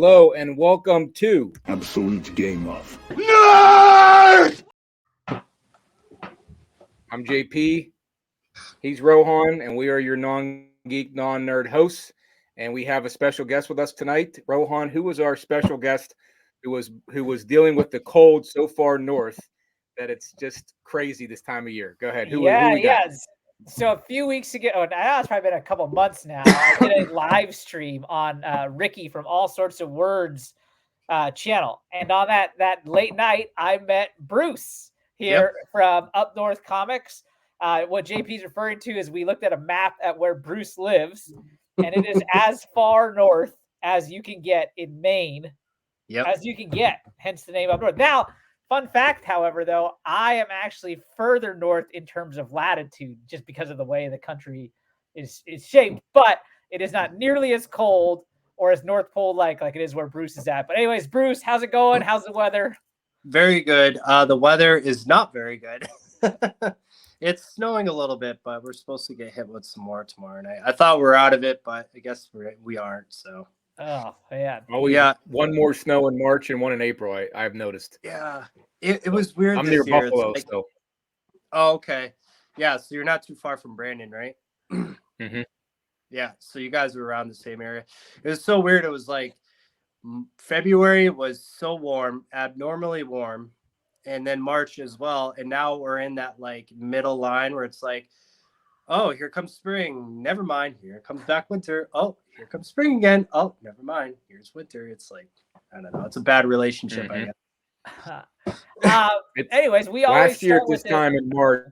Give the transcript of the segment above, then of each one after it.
Hello and welcome to Absolute Game Off. Nerd! I'm JP, he's Rohan, and we are your non-geek, non-nerd hosts. And we have a special guest with us tonight. Rohan, who was our special guest who was dealing with the cold so far north that it's just crazy this time of year. Go ahead. Who we got? Yes. So a few weeks ago, now it's probably been a couple months now, I did a live stream on Ricky from All Sorts of Words channel. And on that late night, I met Bruce here from Up North Comics. What JP's referring to is we looked at a map at where Bruce lives, and it is as far north as you can get in Maine, as you can get, hence the name Up North. Now, fun fact, however, though, I am actually further north in terms of latitude just because of the way the country is shaped, but it is not nearly as cold or as North Pole like it is where Bruce is at. But anyways, Bruce, how's it going? How's the weather? Very good. The weather is not very good. It's snowing a little bit, but we're supposed to get hit with some more tomorrow night. I thought we were out of it, but I guess we aren't, so. Oh, man. Oh, we got one more snow in March and one in April, I've noticed. Yeah. It was weird. I'm this near year. Buffalo, so. Oh, okay. Yeah, so you're not too far from Brandon, right? Mm-hmm. Yeah, so you guys were around the same area. It was so weird. It was like February was so warm, abnormally warm, and then March as well. And now we're in that like middle line where it's like, oh, here comes spring. Never mind. Here comes back winter. Oh, here comes spring again. Oh, never mind. Here's winter. It's like, I don't know. It's a bad relationship, I guess. Anyways, we always last year at this time in March.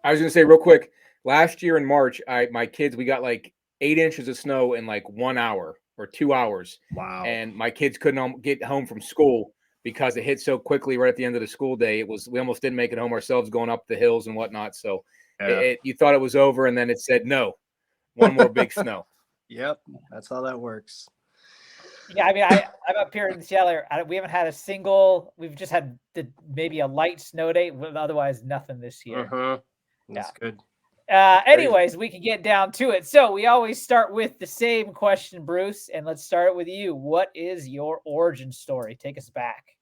I was going to say real quick. Last year in March, my kids, we got like 8 inches of snow in like 1 hour or 2 hours. Wow! And my kids couldn't get home from school because it hit so quickly right at the end of the school day. We almost didn't make it home ourselves going up the hills and whatnot. So you thought it was over, and then it said no, one more big snow. Yep, that's how that works. Yeah, I mean, I'm up here in Seattle. We haven't had a single. We've just had maybe a light snow day. Otherwise, nothing this year. That's good. Anyways, we can get down to it. So we always start with the same question, Bruce, and let's start with you. What is your origin story? Take us back.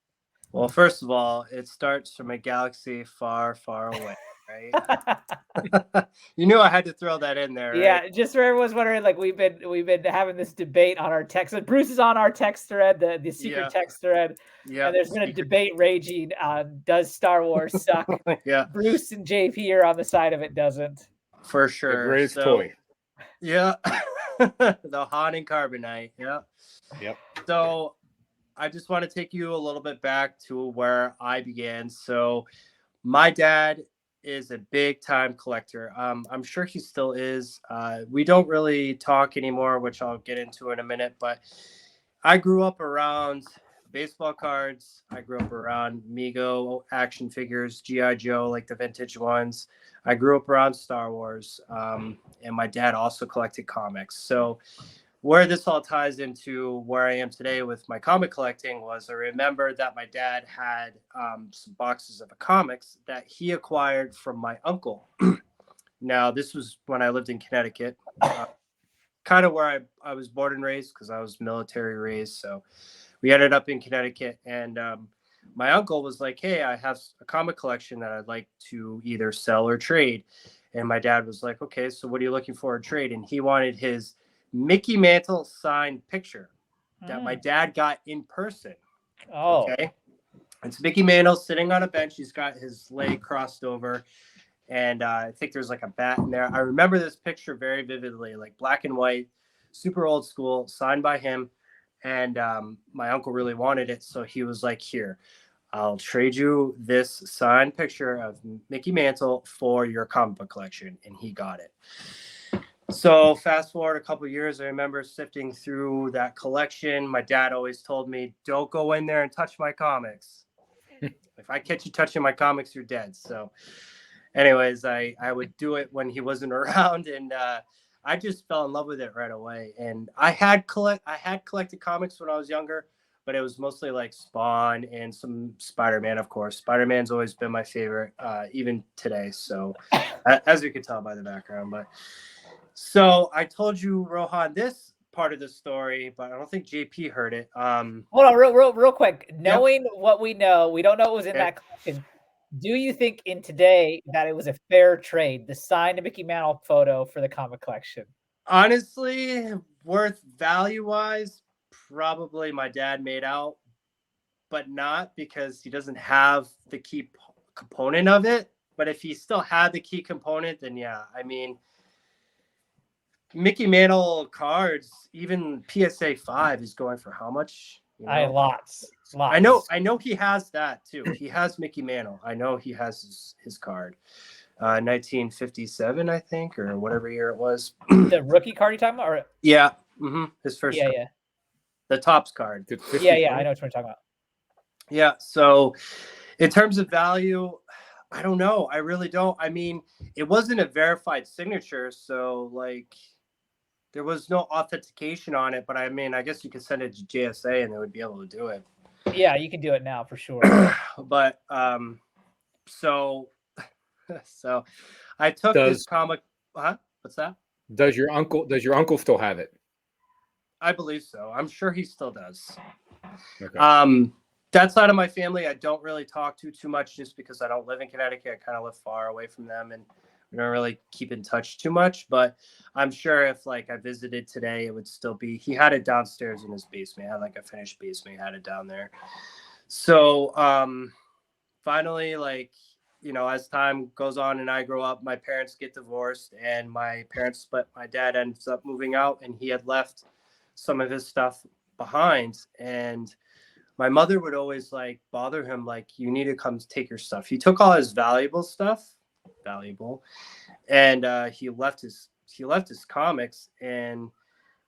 Well, first of all, it starts from a galaxy far, far away, right? You knew I had to throw that in there, right? Yeah, just for everyone's wondering, like we've been having this debate on our text. Bruce is on our text thread, the secret text thread. Yeah, and there's been a debate raging on does Star Wars suck? Yeah, Bruce and JP are on the side of it doesn't. For sure. The greatest toy. Yeah. The Han and Carbonite. Yeah. Yep. So I just want to take you a little bit back to where I began. So my dad is a big time collector. I'm sure he still is. We don't really talk anymore, which I'll get into in a minute, but I grew up around baseball cards. I grew up around Mego action figures, G.I. Joe, like the vintage ones. I grew up around Star Wars, and my dad also collected comics. So where this all ties into where I am today with my comic collecting was I remember that my dad had some boxes of comics that he acquired from my uncle. Now, this was when I lived in Connecticut, kind of where I was born and raised because I was military raised. So we ended up in Connecticut, and my uncle was like, hey, I have a comic collection that I'd like to either sell or trade. And my dad was like, okay, so what are you looking for a trade? And he wanted his Mickey Mantle signed picture that my dad got in person. Oh, okay. It's Mickey Mantle sitting on a bench. He's got his leg crossed over. And I think there's like a bat in there. I remember this picture very vividly, like black and white, super old school, signed by him. And my uncle really wanted it. So he was like, here, I'll trade you this signed picture of Mickey Mantle for your comic book collection. And he got it. So fast forward a couple of years, I remember sifting through that collection. My dad always told me, don't go in there and touch my comics. If I catch you touching my comics, you're dead. So anyways, I would do it when he wasn't around. And I just fell in love with it right away. And I had collected comics when I was younger, but it was mostly like Spawn and some Spider-Man, of course. Spider-Man's always been my favorite, even today. So as you can tell by the background, but so I told you, Rohan, this part of the story, but I don't think JP heard it. Hold on, real quick. Knowing what we know, we don't know what was in that collection. Do you think in today that it was a fair trade, the signed Mickey Mantle photo for the comic collection? Honestly, worth value-wise, probably my dad made out, but not because he doesn't have the key component of it. But if he still had the key component, then yeah. I mean, Mickey Mantle cards, even PSA 5 is going for how much? You know? Lots. I know he has that too. He has Mickey Mantle. I know he has his card. 1957, I think, or whatever year it was. The rookie card you talking about? Or... Yeah. His first Yeah, card. yeah. The Topps card. Yeah, I know what you're talking about. Yeah. So in terms of value, I don't know. I really don't. I mean, it wasn't a verified signature, so like there was no authentication on it, but I mean, I guess you could send it to JSA and they would be able to do it. Yeah, you can do it now for sure. But so I took this comic. What's that? Does your uncle still have it? I believe so. I'm sure he still does. Okay. That side of my family, I don't really talk to too much just because I don't live in Connecticut. I kind of live far away from them and we don't really keep in touch too much. But I'm sure if like I visited today, it would still be, he had it downstairs in his basement. He had like a finished basement. He had it down there. So finally, like, you know, as time goes on and I grow up, my parents get divorced and my parents split. My dad ends up moving out and he had left some of his stuff behind. And my mother would always like bother him, like, you need to come take your stuff. He took all his valuable stuff, and he left his comics, and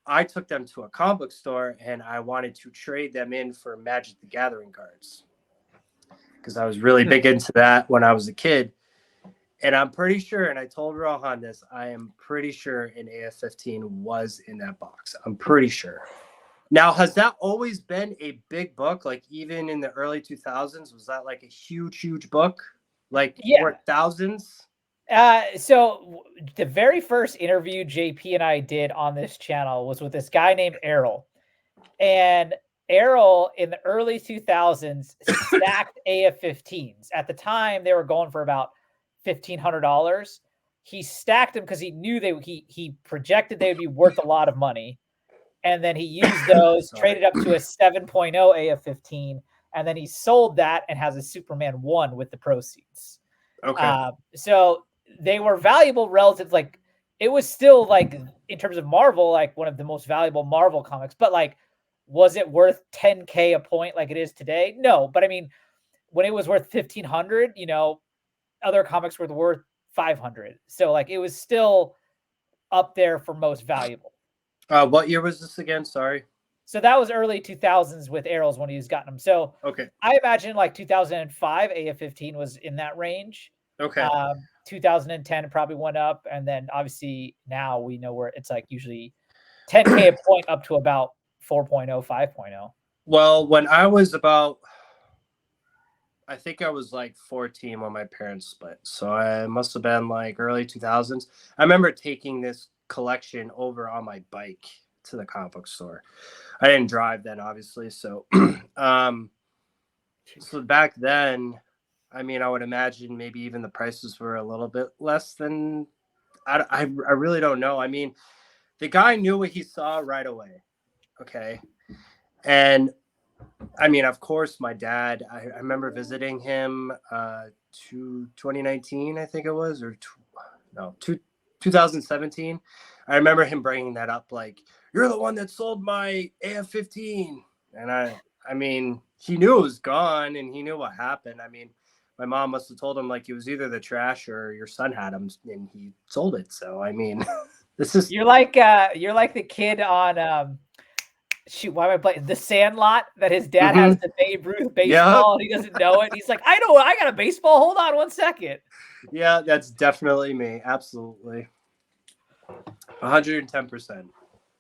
I took them to a comic book store and I wanted to trade them in for Magic the Gathering cards because I was really big into that when I was a kid. And I'm pretty sure, and I told Rohan this, I am pretty sure an AF-15 was in that box. I'm pretty sure. Now, has that always been a big book? Like even in the early 2000s, was that like a huge book? Like worth thousands? So the very first interview JP and I did on this channel was with this guy named Errol. And Errol in the early 2000s stacked AF-15s. At the time, they were going for about $1,500. He stacked them because he knew he projected they would be worth a lot of money. And then he used those, traded up to a 7.0 AF-15, and then he sold that and has a Superman 1 with the proceeds. Okay. So they were valuable relative. Like it was still like in terms of Marvel, like one of the most valuable Marvel comics. But like, was it worth 10K a point like it is today? No. But I mean, when it was worth 1,500, you know, other comics were worth 500. So like it was still up there for most valuable. What year was this again? Sorry. So that was early 2000s with Errol's when he was gotten them. So okay, I imagine like 2005 AF-15 was in that range. Okay. 2010 probably went up, and then obviously now we know where it's like usually 10K a point up to about 4.0, 5.0. Well, when I was about, I think I was like 14 when my parents split. So I must have been like early 2000s. I remember taking this collection over on my bike to the comic book store. I didn't drive then, obviously. So, so back then, I mean, I would imagine maybe even the prices were a little bit less than, I really don't know. I mean, the guy knew what he saw right away. Okay. And I mean, of course, my dad, I remember visiting him 2019, I think it was, or 2017. I remember him bringing that up, like, you're the one that sold my AF-15. And I mean, he knew it was gone and he knew what happened. I mean, my mom must have told him like it was either the trash or your son had him and he sold it. So, I mean, this is. You're like the kid on, shoot, why am I playing The Sandlot that his dad has the Babe Ruth baseball and he doesn't know it. He's like, I know, I got a baseball. Hold on 1 second. Yeah, that's definitely me. Absolutely. 110%.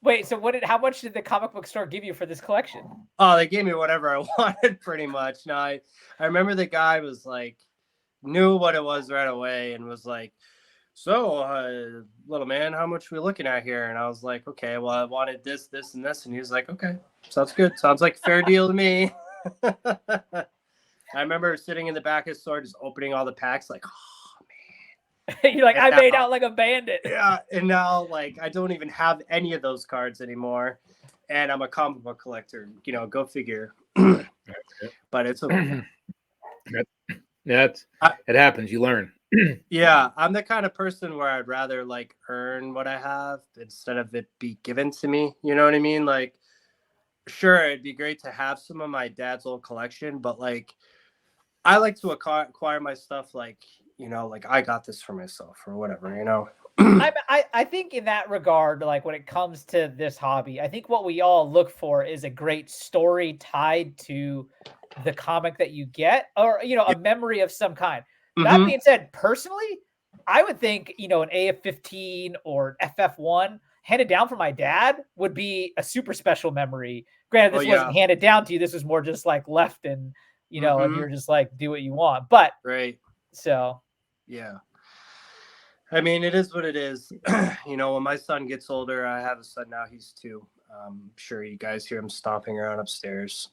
Wait, so how much did the comic book store give you for this collection? Oh, they gave me whatever I wanted pretty much. No, I remember the guy was like, knew what it was right away and was like, so little man, how much we looking at here? And I was like, okay, well, I wanted this, this, and this. And he was like, okay, sounds good. Sounds like a fair deal to me. I remember sitting in the back of the store, just opening all the packs, like, oh, You're like, I And made now- out like a bandit. yeah. And now, like, I don't even have any of those cards anymore. And I'm a comic book collector, you know, go figure. But it's okay. Yeah, it happens. You learn. Yeah, I'm the kind of person where I'd rather like earn what I have instead of it be given to me. You know what I mean? Like, sure, it'd be great to have some of my dad's old collection, but like, I like to acquire my stuff like, you know, like I got this for myself or whatever, you know? I think in that regard, like when it comes to this hobby, I think what we all look for is a great story tied to the comic that you get, or you know, a memory of some kind. That Mhm. being said, personally, I would think, you know, an AF-15 or FF1 handed down from my dad would be a super special memory. Granted, Oh, this wasn't yeah. handed down to you. This was more just like left and, you know, and Mhm. you're just like, do what you want. But Right. so Yeah. I mean, it is what it is. You know, when my son gets older, I have a son now, he's 2. I'm sure you guys hear him stomping around upstairs.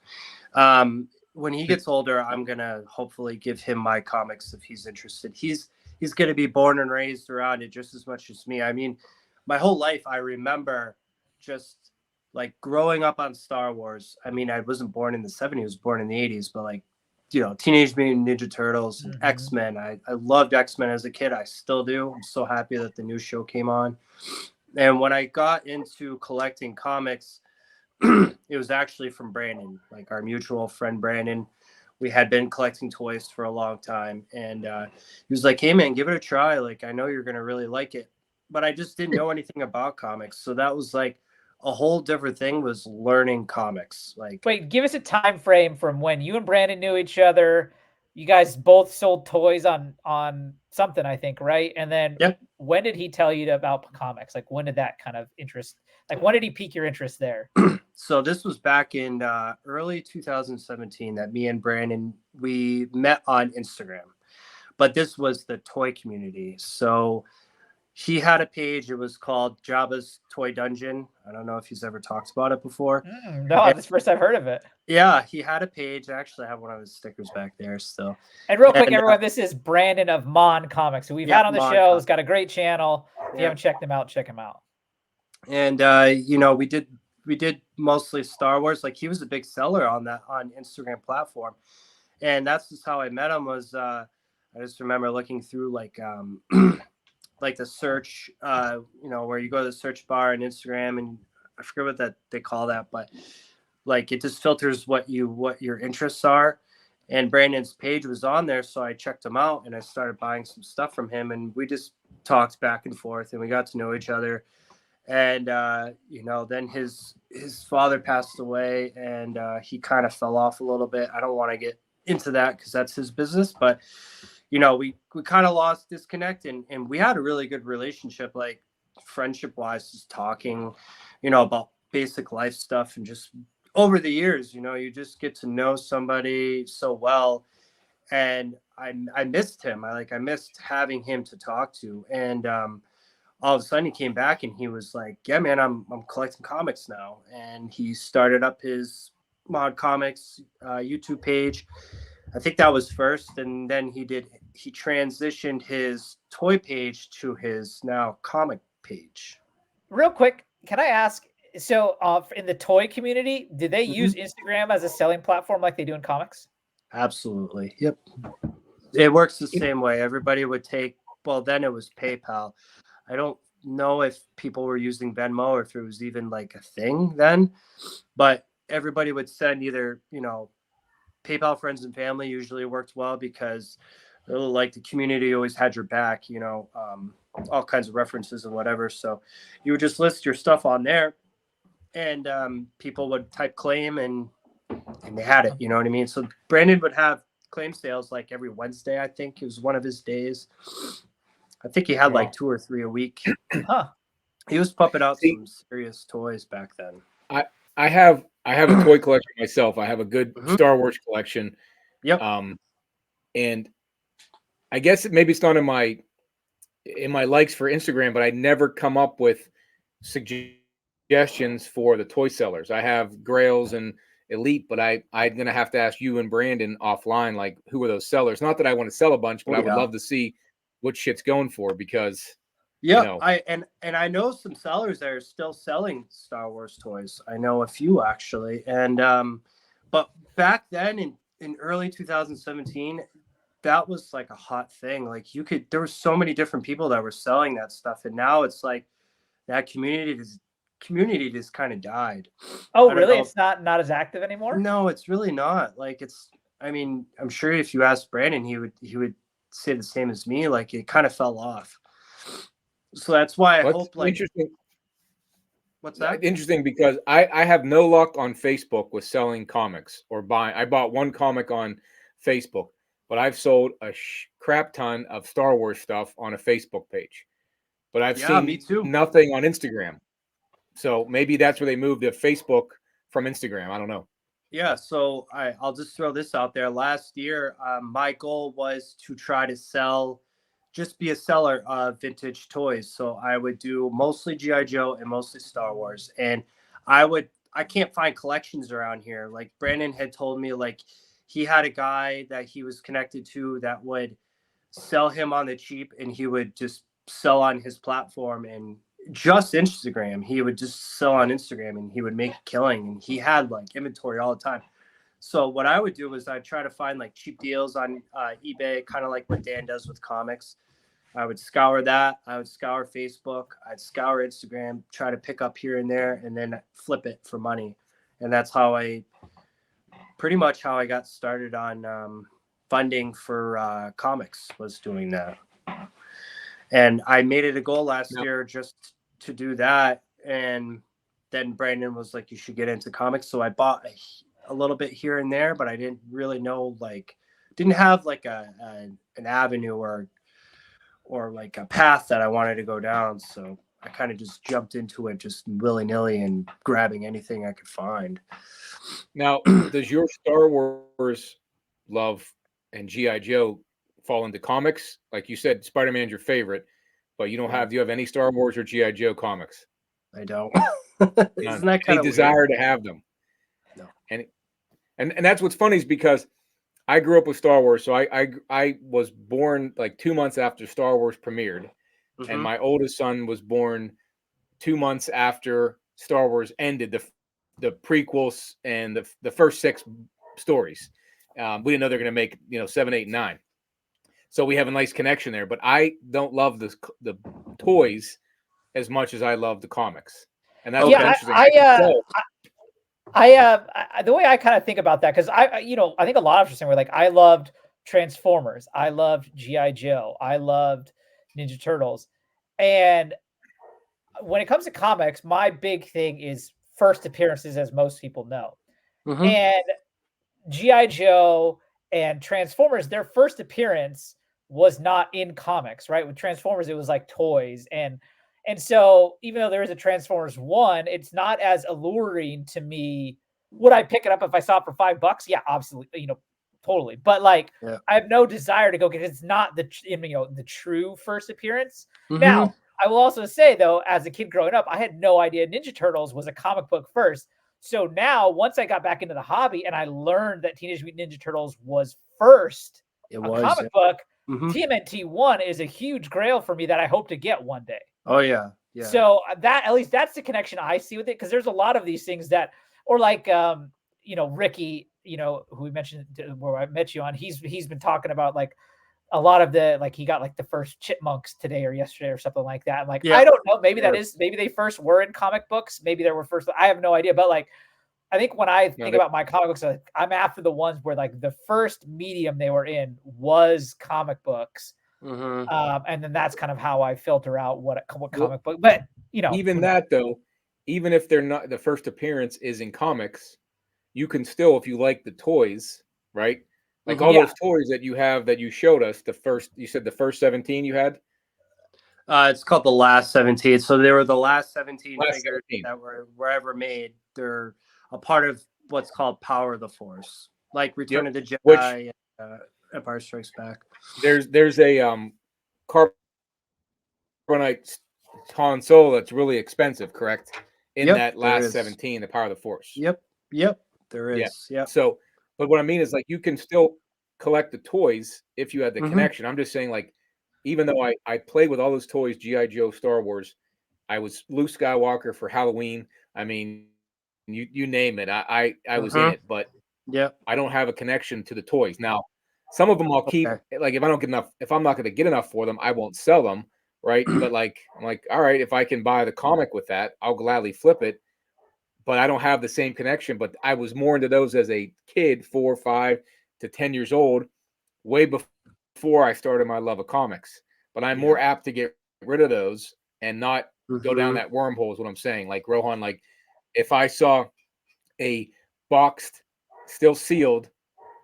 When he gets older, I'm gonna hopefully give him my comics if he's interested. He's gonna be born and raised around it just as much as me. I mean, my whole life I remember just like growing up on Star Wars. I mean, I wasn't born in the 70s, I was born in the 80s, but like, you know, Teenage Mutant Ninja Turtles and Mhm. X-Men. I loved X-Men as a kid. I still do. I'm so happy that the new show came on. And when I got into collecting comics, it was actually from Brandon, like our mutual friend Brandon. We had been collecting toys for a long time, and he was like, "Hey man, give it a try. Like, I know you're gonna really like it." But I just didn't know anything about comics, so that was like a whole different thing. Was learning comics. Like, wait, give us a time frame from when you and Brandon knew each other. You guys both sold toys on something, I think, right? And then Yep. when did he tell you about comics? Like when did that kind of interest, like when did he pique your interest there? so this was back in early 2017 that me and Brandon we met on Instagram, but this was the toy community. So he had a page. It was called Jabba's Toy Dungeon. I don't know if he's ever talked about it before. No, that's the first I've heard of it. Yeah, he had a page. I actually have one of his stickers back there still. And real quick, And, everyone, this is Brandon of Mon Comics, who we've Yeah, had on the Mon show. Comics. He's got a great channel. If you Yeah. haven't checked him out, check him out. And you know, we did mostly Star Wars. Like he was a big seller on Instagram platform, and that's just how I met him. Was I just remember looking through like like the search, you know, where you go to the search bar on Instagram, and I forget what that they call that, but like it just filters what your interests are. And Brandon's page was on there, so I checked him out and I started buying some stuff from him, and we just talked back and forth, and we got to know each other. And you know, then his father passed away, and he kind of fell off a little bit. I don't want to get into that because that's his business, but you know, we kind of lost disconnect, and we had a really good relationship, like friendship wise, just talking, you know, about basic life stuff. And just over the years, you know, you just get to know somebody so well. And I missed him. I missed having him to talk to. And all of a sudden he came back and he was like, yeah, man, I'm collecting comics now. And he started up his Mod Comics YouTube page. I think that was first, and then he transitioned his toy page to his now comic page. Real quick, can I ask? So, in the toy community, do they use Instagram as a selling platform like they do in comics? Absolutely. Yep. It works the same way. Everybody would take, well, then it was PayPal. I don't know if people were using Venmo or if it was even like a thing then, but everybody would send either, you know, PayPal friends and family usually worked well because really like the community always had your back, you know, all kinds of references and whatever. So you would just list your stuff on there, and people would type claim and they had it, you know what I mean? So Brandon would have claim sales like every Wednesday. I think it was one of his days. I think he had like 2 or 3 a week. Huh. He was pumping out some serious toys back then. I have a toy collection myself. I have a good Star Wars collection. Yep. And I guess maybe it's not in my in my likes for Instagram, but I never come up with suggestions for the toy sellers. I have Grails and Elite, but I'm gonna have to ask you and Brandon offline, like, who are those sellers? Not that I want to sell a bunch, but I would love to see what shit's going for, because I know some sellers that are still selling Star Wars toys. I know a few actually, and but back then in early 2017, that was like a hot thing. Like there were so many different people that were selling that stuff, and now it's like that community just kind of died. Oh, really? It's not as active anymore? No, it's really not. Like I mean, I'm sure if you asked Brandon, he would say the same as me. Like it kind of fell off. So that's why I hope, like, interesting. What's that? Interesting, because I have no luck on Facebook with selling comics or buying. I bought one comic on Facebook, but I've sold a crap ton of Star Wars stuff on a Facebook page. But I've seen nothing on Instagram. So maybe that's where they moved to Facebook from Instagram. I don't know. Yeah, so I'll just throw this out there. Last year, my goal was to try to just be a seller of vintage toys. So I would do mostly G.I. Joe and mostly Star Wars. And I can't find collections around here. Like Brandon had told me, like he had a guy that he was connected to that would sell him on the cheap, and he would just sell on his platform and just Instagram. He would just sell on Instagram and he would make a killing, and he had like inventory all the time. So what I would do was I'd try to find like cheap deals on eBay, kind of like what Dan does with comics. I would scour that. I would scour Facebook. I'd scour Instagram, try to pick up here and there, and then flip it for money. And that's pretty much how I got started on funding for comics, was doing that. And I made it a goal last year just to do that. And then Brandon was like, you should get into comics. So I bought a little bit here and there, but I didn't really know, didn't have like an avenue or like a path that I wanted to go down. So I kind of just jumped into it just willy-nilly and grabbing anything I could find. Now, does your Star Wars love and G.I. Joe fall into comics? Like you said, Spider-Man's your favorite, but you don't have, do you have any Star Wars or G.I. Joe comics? I don't. Isn't that kind of desire to have them? No. And that's what's funny, is because I grew up with Star Wars. So I was born like 2 months after Star Wars premiered. Mm-hmm. And my oldest son was born 2 months after Star Wars ended, the prequels and the first 6 stories. We didn't know they're going to make 7, 8, and 9. So we have a nice connection there. But I don't love the toys as much as I love the comics, and that's interesting. The way I kind of think about that, because I think a lot of interesting were like, I loved Transformers, I loved G.I. Joe, I loved Ninja Turtles, and when it comes to comics, my big thing is first appearances, as most people know. Mm-hmm. And G.I. Joe and Transformers, their first appearance was not in comics, right? With Transformers, it was like toys, and so even though there is a Transformers 1, it's not as alluring to me. Would I pick it up if I saw it for $5? Yeah, absolutely, totally. But I have no desire to go get it. It's not the true first appearance. Mm-hmm. Now, I will also say though, as a kid growing up, I had no idea Ninja Turtles was a comic book first. So now, once I got back into the hobby and I learned that Teenage Mutant Ninja Turtles was first a comic book, mm-hmm. TMNT 1 is a huge grail for me that I hope to get one day. Oh yeah. Yeah. So at least that's the connection I see with it, because there's a lot of these things that, or like Ricky, who we mentioned where I met you on, he's been talking about like a lot of he got like the first Chipmunks today or yesterday or something like that. I'm I don't know, maybe maybe they first were in comic books, maybe they were first. I have no idea, but I think when I think about my comic books, I'm after the ones where the first medium they were in was comic books. Mm-hmm. And then that's kind of how I filter out what comic book. But even that though, even if they're not, the first appearance is in comics, you can still, if you like the toys, right? Like all those toys that you have that you showed us, you said the first 17 you had. It's called the last 17. So they were the last 17 figures that were ever made. They're a part of what's called Power of the Force, like Return of the Jedi, Empire Strikes Back. There's a cardboard Carbonite Han Solo that's really expensive, correct? In Yep, that there last is. 17, the Power of the Force. Yep, there Yeah. is. Yep. So, but what I mean is like you can still collect the toys if you had the Mhm. connection. I'm just saying, like, even though I played with all those toys, G.I. Joe, Star Wars, I was Luke Skywalker for Halloween. I mean, you name it. I was in Mhm. it, but Yep. I don't have a connection to the toys. Now, some of them I'll keep. Okay. Like if I don't get enough, if I'm not going to get enough for them, I won't sell them, right? But like I'm like, all right, if I can buy the comic with that, I'll gladly flip it. But I don't have the same connection. But I was more into those as a kid, 4, 5 to 10 years old, way before I started my love of comics. But I'm more apt to get rid of those and not go down Mhm. that wormhole is what I'm saying. Like Rohan, like if I saw a boxed, still sealed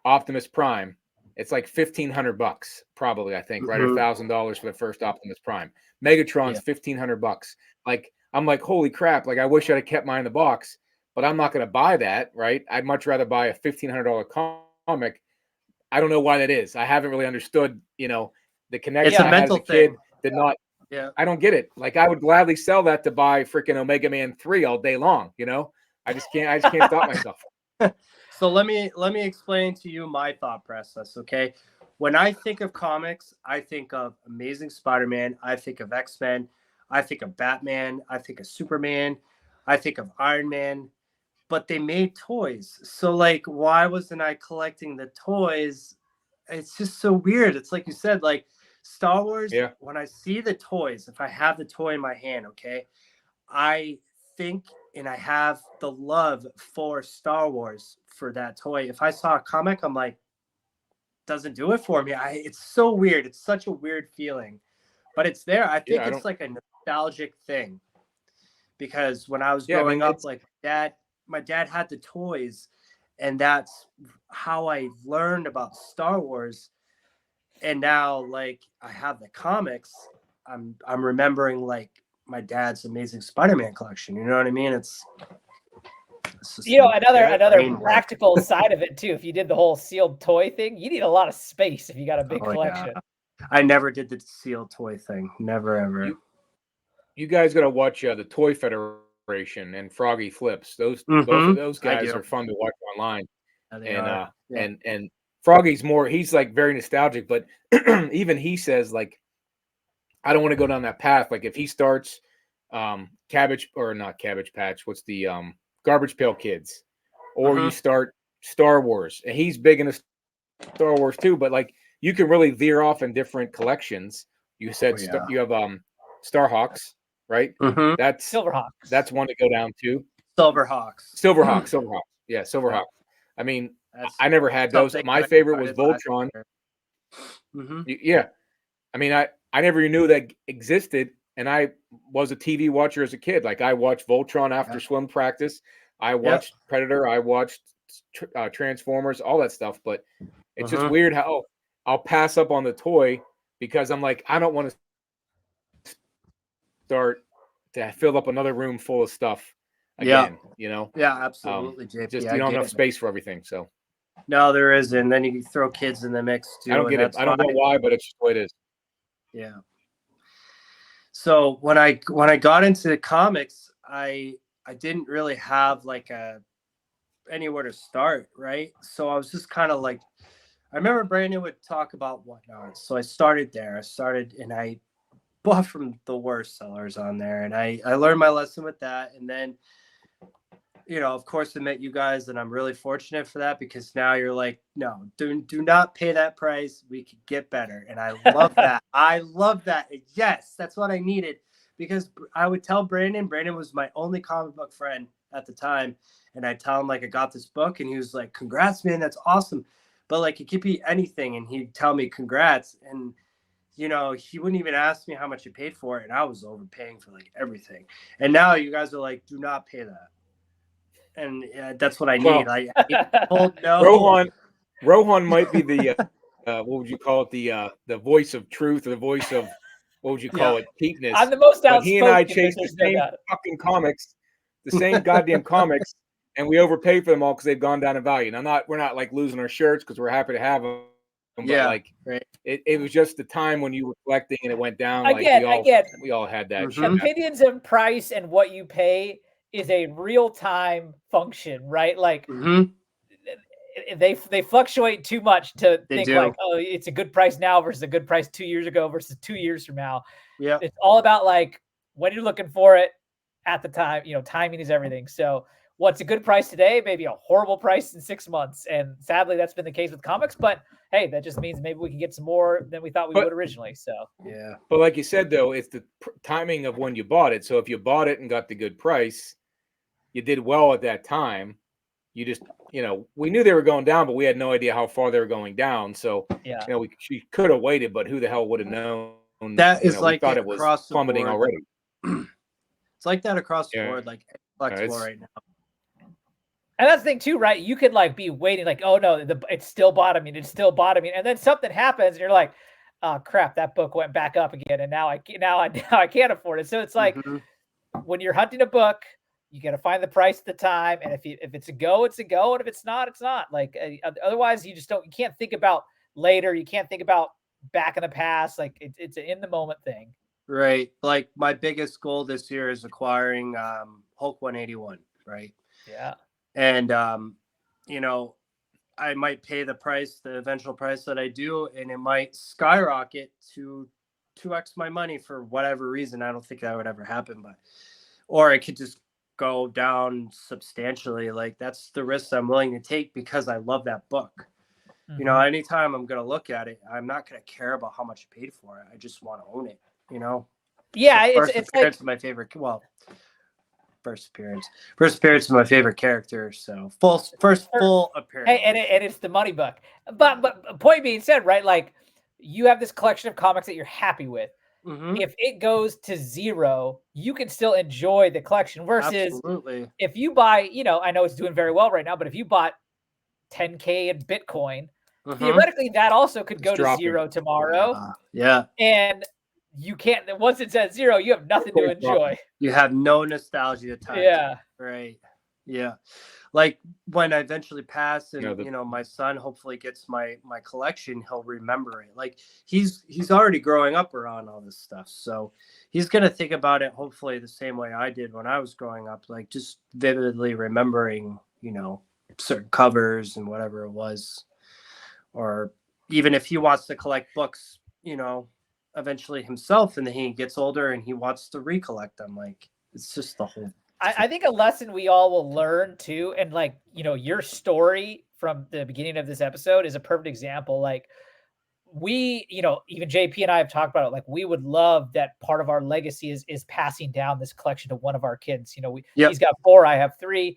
Optimus Prime, it's like $1,500 probably, I think, right? Or Mhm. $1,000 for the first Optimus Prime. Megatron's Yeah. $1,500. Like I'm like, holy crap! Like I wish I'd have kept mine in the box, but I'm not going to buy that, right? I'd much rather buy a $1,500 comic. I don't know why that is. I haven't really understood, the connection It's a I had as mental a kid. thing. Did not. Yeah. I don't get it. Like I would gladly sell that to buy freaking Omega Man 3 all day long. I just can't stop myself. So let me explain to you my thought process, okay? When I think of comics, I think of Amazing Spider-Man, I think of X-Men, I think of Batman, I think of Superman, I think of Iron Man, but they made toys. So like why wasn't I collecting the toys? It's just so weird. It's like you said, like Star Wars, Yeah. when I see the toys, if I have the toy in my hand, okay, I think and I have the love for Star Wars for that toy. If I saw a comic, I'm like, doesn't do it for me. It's so weird. It's such a weird feeling, but it's there. I think Yeah, I it's don't. like a nostalgic thing because when I was Yeah, I growing mean, up, like my dad had the toys, and that's how I learned about Star Wars. And now, like I have the comics, I'm remembering like my dad's Amazing Spider-Man collection. You know what I mean? It's just like, Another brain work. practical side of it too. If you did the whole sealed toy thing, you need a lot of space if you got a big Oh, collection. yeah. I never did the sealed toy thing. Never ever. You guys got to watch the Toy Federation and Froggy Flips. Both of Mhm. those I guys do. are fun to watch online. Yeah, they And are. Yeah. and Froggy's he's like very nostalgic, but even he says like I don't want to go down that path. Like if he starts Cabbage or not Cabbage Patch, what's the Garbage Pail Kids, or you Mhm. start Star Wars, and he's big into Star Wars too, but like you can really veer off in different collections. You said Oh, yeah. you have Starhawks, right? Mhm. That's Silverhawks. one to go down to. Silverhawks. Silverhawks. Yeah, Silverhawks. Yeah. I mean, That's I never had those. something My that I favorite was started last Voltron. year. Mhm. Yeah. I mean, I never knew that existed, and I was a TV watcher as a kid. Like I watched Voltron after swim practice. I watched Predator. I watched Transformers, all that stuff. But it's just Mhm. weird how I'll pass up on the toy because I'm like, I don't want to start to fill up another room full of stuff again. Yeah, absolutely, JP. Just I you don't have get enough it. space for everything. So No, there is, and then you throw kids in the mix too. I don't and get it. that's I don't know fine. why, but it's just the way it is. Yeah. So when I got into comics, I didn't really have like anywhere to start, right? So I was just kind of like, I remember Brandon would talk about Whatnot. So I started there. And I bought from the worst sellers on there, and I learned my lesson with that. And then, of course, I met you guys, and I'm really fortunate for that because now you're like, no, do not pay that price. We could get better, and I love that. I love that. Yes, that's what I needed because I would tell Brandon. Brandon was my only comic book friend at the time, and I'd tell him like I got this book, and he was like, "Congrats, man, that's awesome." But like it could be anything, and he'd tell me congrats, and he wouldn't even ask me how much he paid for it, and I was overpaying for like everything. And now you guys are like, do not pay that. And that's what I need. Well, I need told no. Rohan might be the what would you call it, the voice of truth, or the voice of what would you call it, cheapness. I'm the most But he and I outspoken, chase but the there's no same doubt. fucking comics, the same goddamn comics, and we overpay for them all because they've gone down in value. Now, we're not like losing our shirts because we're happy to have them, but Yeah, like right. it was just the time when you were collecting and it went down. Again, We all had that. Mhm. shit happen. opinions of price and what you pay is a real time function, right? Like Mhm. they fluctuate too much to They think do. like, oh, it's a good price now versus a good price 2 years ago versus 2 years from now. Yeah. It's all about like when you're looking for it at the time. Timing is everything. So what's a good price today may be a horrible price in 6 months, and sadly that's been the case with comics. But hey, that just means maybe we can get some more than we thought we would originally. So Yeah. But like you said, though, it's the timing of when you bought it. So if you bought it and got the good price, you did well at that time. You just, we knew they were going down, but we had no idea how far they were going down. So, yeah, she could have waited, but who the hell would have known? That is we like thought it it was across the plummeting board. already. It's like that across the Yeah. board, like flexible it's- right now. and that's the thing too, right? You could like be waiting, like, oh no, it's still bottoming, and then something happens, and you're like, oh crap, that book went back up again, and now I can't afford it. So it's like Mhm. when you're hunting a book, you got to find the price at the time, and if it's a go, it's a go, and if it's not, it's not. Like otherwise, you can't think about later. You can't think about back in the past. Like it's an in the moment thing. Right. Like my biggest goal this year is acquiring Hulk 181, right? Yeah. And I might pay the eventual price that I do, and it might skyrocket to 2x my money for whatever reason. I don't think that would ever happen, or it could just go down substantially. Like that's the risks I'm willing to take because I love that book. Mhm. Anytime I'm going to look at it, I'm not going to care about how much I paid for it. I just want to own it, Yeah, So it's first like appearance of my favorite. Well, first appearance of my favorite character. So first full appearance. hey, and it's the money book. But point being said, right? Like you have this collection of comics that you're happy with. Mhm. If it goes to zero, you can still enjoy the collection. Versus Absolutely. if you buy, I know it's doing very well right now, but if you bought 10K in Bitcoin, Mhm. theoretically that also could go to dropping. zero tomorrow. Yeah. And you can't. Once it's at zero, you have nothing to enjoy. You have no nostalgia tied to Yeah. it, right. Yeah. Like when I eventually pass and Yeah, my son hopefully gets my collection, he'll remember it. Like he's already growing up around all this stuff. So he's gonna think about it hopefully the same way I did when I was growing up, like just vividly remembering, certain covers and whatever it was. Or even if he wants to collect books, eventually himself, and then he gets older and he wants to recollect them. Like it's just the whole I think a lesson we all will learn too, and like your story from the beginning of this episode is a perfect example. Like we, even JP and I have talked about it. Like we would love that part of our legacy is passing down this collection to one of our kids. He's got 4, I have 3.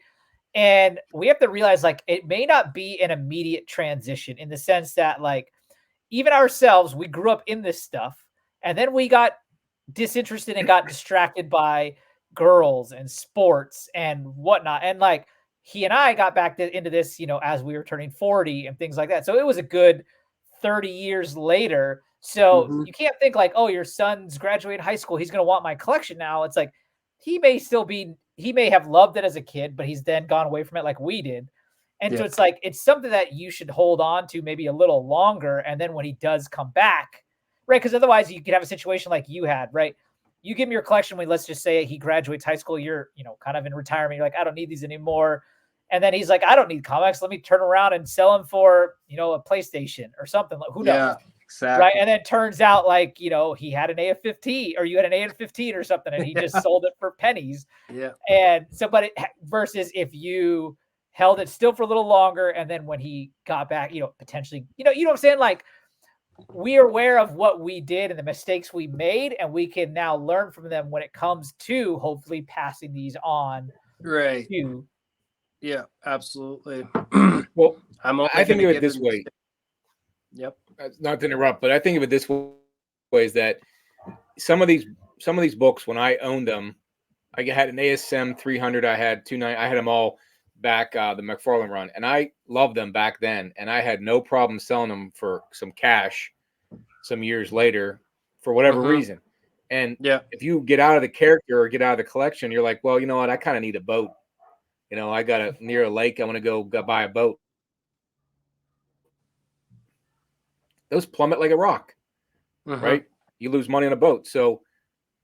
And we have to realize like it may not be an immediate transition in the sense that like even ourselves, we grew up in this stuff and then we got disinterested and got distracted by girls and sports and whatnot. And like he and I got back into this, as we were turning 40 and things like that. So it was a good 30 years later. So Mhm. you can't think like, oh, your son's graduating high school, he's going to want my collection now. It's like he may have loved it as a kid, but he's then gone away from it like we did. And so Yeah. it's like, it's something that you should hold on to maybe a little longer. And then when he does come back, right? Because otherwise you could have a situation like you had, right? You give him your collection when, let's just say he graduates high school, you're, kind of in retirement. You're like, I don't need these anymore. And then he's like, I don't need comics. Let me turn around and sell them for, a PlayStation or something. Like, who knows? Yeah, exactly. Right. And then it turns out like, he had an AF-15 or you had an AF-15 or something and he just sold it for pennies. Yeah. And so, versus if you held it still for a little longer and then when he got back, potentially, you know what I'm saying? Like we are aware of what we did and the mistakes we made, and we can now learn from them when it comes to hopefully passing these on. Right. To Yeah, absolutely. Well, I'm I think of it this way. Yep. Not to interrupt, but I think of it this way is that some of these books, when I owned them, I had an ASM 300, I had 290, I had them all back, the McFarlane run, and I loved them back then, and I had no problem selling them for some cash some years later for whatever reason. And if you get out of the character or get out of the collection, you're like, well, you know what, I kind of need a boat. I got near a lake, I'm gonna go buy a boat. those plummet like a rock, Mhm. right? You lose money on a boat. So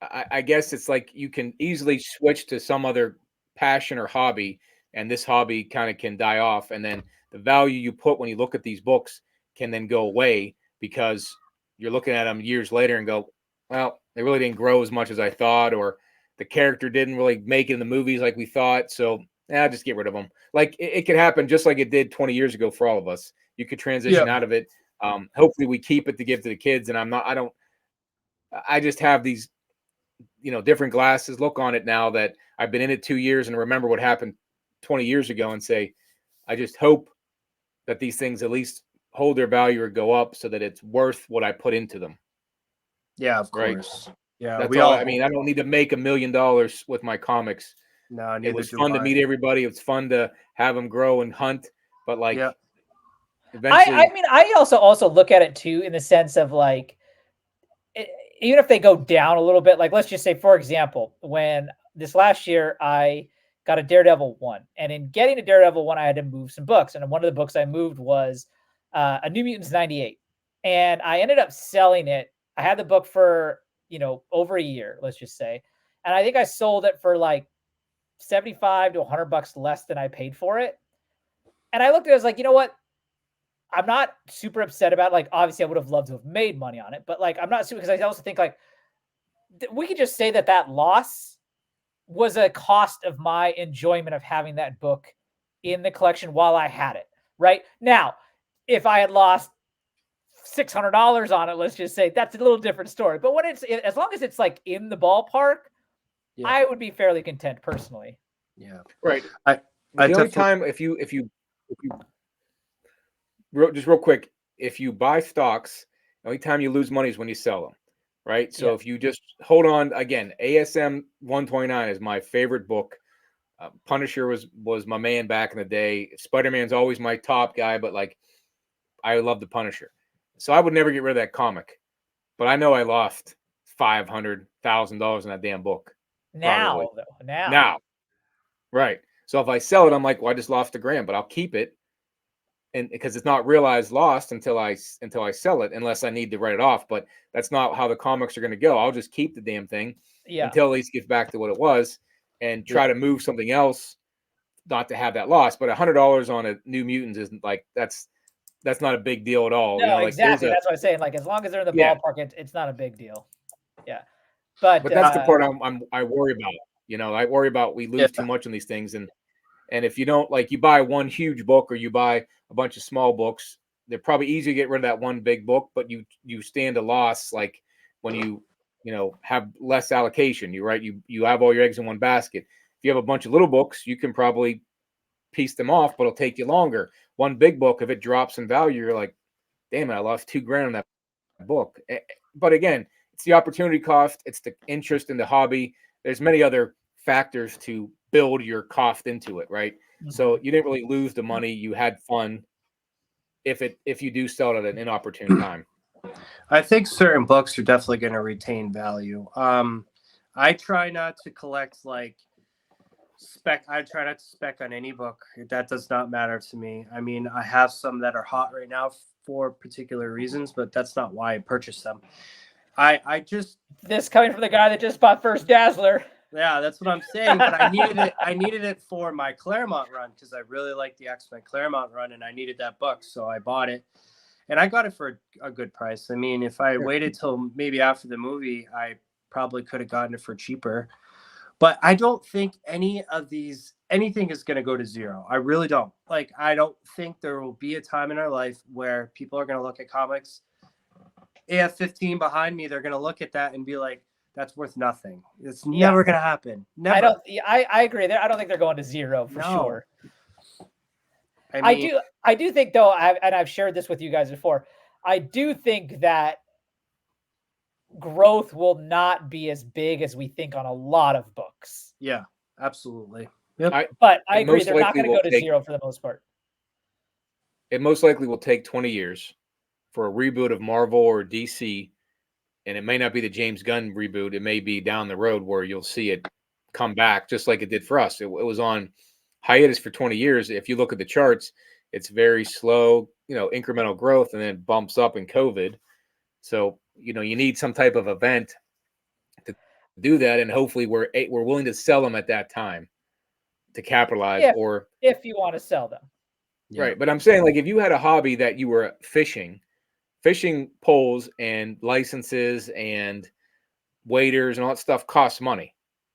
I guess it's like you can easily switch to some other passion or hobby, and this hobby kind of can die off. And then the value you put when you look at these books can then go away because you're looking at them years later and go, well, they really didn't grow as much as I thought, or the character didn't really make it in the movies like we thought. So just get rid of them. Like it could happen just like it did 20 years ago for all of us. You could transition Yeah. out of it. Hopefully we keep it to give to the kids. And I just have these, different glasses look on it now that I've been in it 2 years and remember what happened 20 years ago and say, I just hope that these things at least hold their value or go up so that it's worth what I put into them. Yeah, of Right. course. Yeah, That's we all. all. I mean, I don't need to make $1 million with my comics. No, It neither was do fun to I. meet everybody. It was fun to have them grow and hunt, but like Yeah. eventually, I mean, I also look at it too in the sense of like, even if they go down a little bit, like let's just say, for example, when this last year I got a Daredevil 1, and in getting a Daredevil 1, I had to move some books, and one of the books I moved was a New Mutants 98, and I ended up selling it. I had the book for over a year, let's just say, and I think I sold it for like 75 to $100 less than I paid for it. And I looked at it, I was like, you know what? I'm not super upset about it. Like, obviously I would have loved to have made money on it, but like, I'm not super, because I also think like we could just say that that loss was a cost of my enjoyment of having that book in the collection while I had it. Right now, if I had lost $600 on it, let's just say, that's a little different story. But when as long as it's like in the ballpark, Yeah. I would be fairly content personally. Yeah. right. I The only definitely- time if you just real quick, if you buy stocks, the only time you lose money is when you sell them, right? So Yeah. if you just hold on, again, ASM 129 is my favorite book. Punisher was my man back in the day. Spider-Man's always my top guy, but like I love the Punisher, so I would never get rid of that comic. But I know I lost $500,000 in that damn book. Now, Probably. though, now, Now, right? So if I sell it, I'm like, well, I just lost $1,000, but I'll keep it, and because it's not realized lost until I sell it, unless I need to write it off. But that's not how the comics are going to go. I'll just keep the damn thing yeah, until at least gets back to what it was, and try to move something else, not to have that loss. But $100 on a New Mutants isn't like that's not a big deal at all. no, like exactly. That's what I'm saying. Like, as long as they're in the Yeah. ballpark, it's not a big deal. Yeah, but that's the part I worry about. I worry about we lose too much on these things, and if you don't, like, you buy one huge book or you buy a bunch of small books, they're probably easy to get rid of that one big book, but you stand a loss like when you have less allocation. You have all your eggs in one basket. If you have a bunch of little books, you can probably piece them off, but it'll take you longer. One big book, if it drops in value, you're like, damn it, I lost $2,000 on that book. But again, it's the opportunity cost, it's the interest in the hobby. There's many other factors to build your cost into it, right? So you didn't really lose the money. You had fun if you do sell it at an inopportune time. I think certain books are definitely going to retain value. I try not to collect like spec. I try not to spec on any book. That does not matter to me. I mean, I have some that are hot right now for particular reasons, but that's not why I purchased them. I just this coming from the guy that just bought First Dazzler. Yeah, that's what I'm saying. But I needed it. I needed it for my Claremont run because I really like the X-Men Claremont run, and I needed that book, so I bought it. And I got it for a good price. I mean, if I waited till maybe after the movie, I probably could have gotten it for cheaper. But I don't think anything is going to go to zero. I really don't. Like, I don't think there will be a time in our life where people are going to look at comics. AF-15 behind me, they're going to look at that and be like, that's worth nothing. It's never going to happen. Never. I agree there. I don't think they're going to zero for sure. I mean, I do think though, I've shared this with you guys before. I do think that growth will not be as big as we think on a lot of books. Yeah, absolutely. Yep. But I agree, they're not going to go to zero for the most part. It most likely will take 20 years for a reboot of Marvel or DC. And it may not be the James Gunn reboot. It may be down the road where you'll see it come back just like it did for us. It was on hiatus for 20 years. If you look at the charts, it's very slow. incremental growth, and then bumps up in COVID. So, you need some type of event to do that. And hopefully we're willing to sell them at that time to capitalize if you want to sell them. Yeah. Right. But I'm saying, like, if you had a hobby that you were fishing poles and licenses and waiters and all that stuff costs money,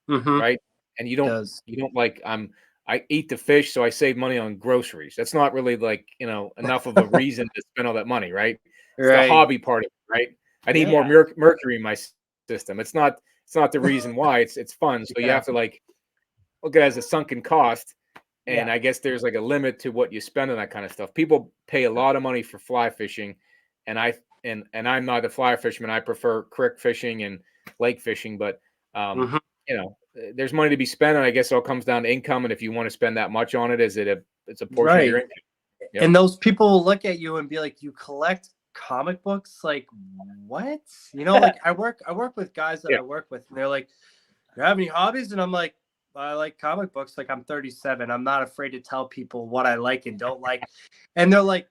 right? And you don't like, I eat the fish, so I save money on groceries. That's not really like, enough of a reason to spend all that money, right? It's the hobby part of it, right? I need more mercury in my system. It's not the reason why. It's fun. So you have to like look at it as a sunken cost. And I guess there's like a limit to what you spend on that kind of stuff. People pay a lot of money for fly fishing, and I'm not a fly fisherman. I prefer creek fishing and lake fishing, but there's money to be spent, and I guess it all comes down to income. And if you want to spend that much on it, it's a portion of your income. Yep. And those people will look at you and be like, "You collect comic books? Like what?" Like I work with guys that I work with, and they're like, "Do you have any hobbies?" And I'm like, I like comic books. Like, I'm 37. I'm not afraid to tell people what I like and don't like. And they're like,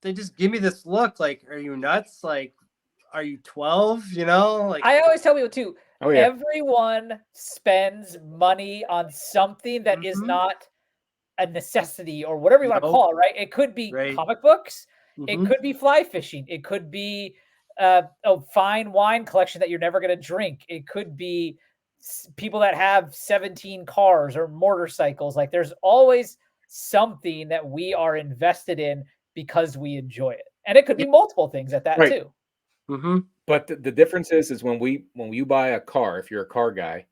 they just give me this look like, are you nuts? Like, are you 12? Like, I always tell people too, oh, yeah. Everyone spends money on something that is not a necessity or whatever you want to call it, right? It could be comic books. It could be fly fishing. It could be a fine wine collection that you're never going to drink. It could be people that have 17 cars or motorcycles. Like, there's always something that we are invested in because we enjoy it, and it could be multiple things at that too. But the difference is when you buy a car, if you're a car guy,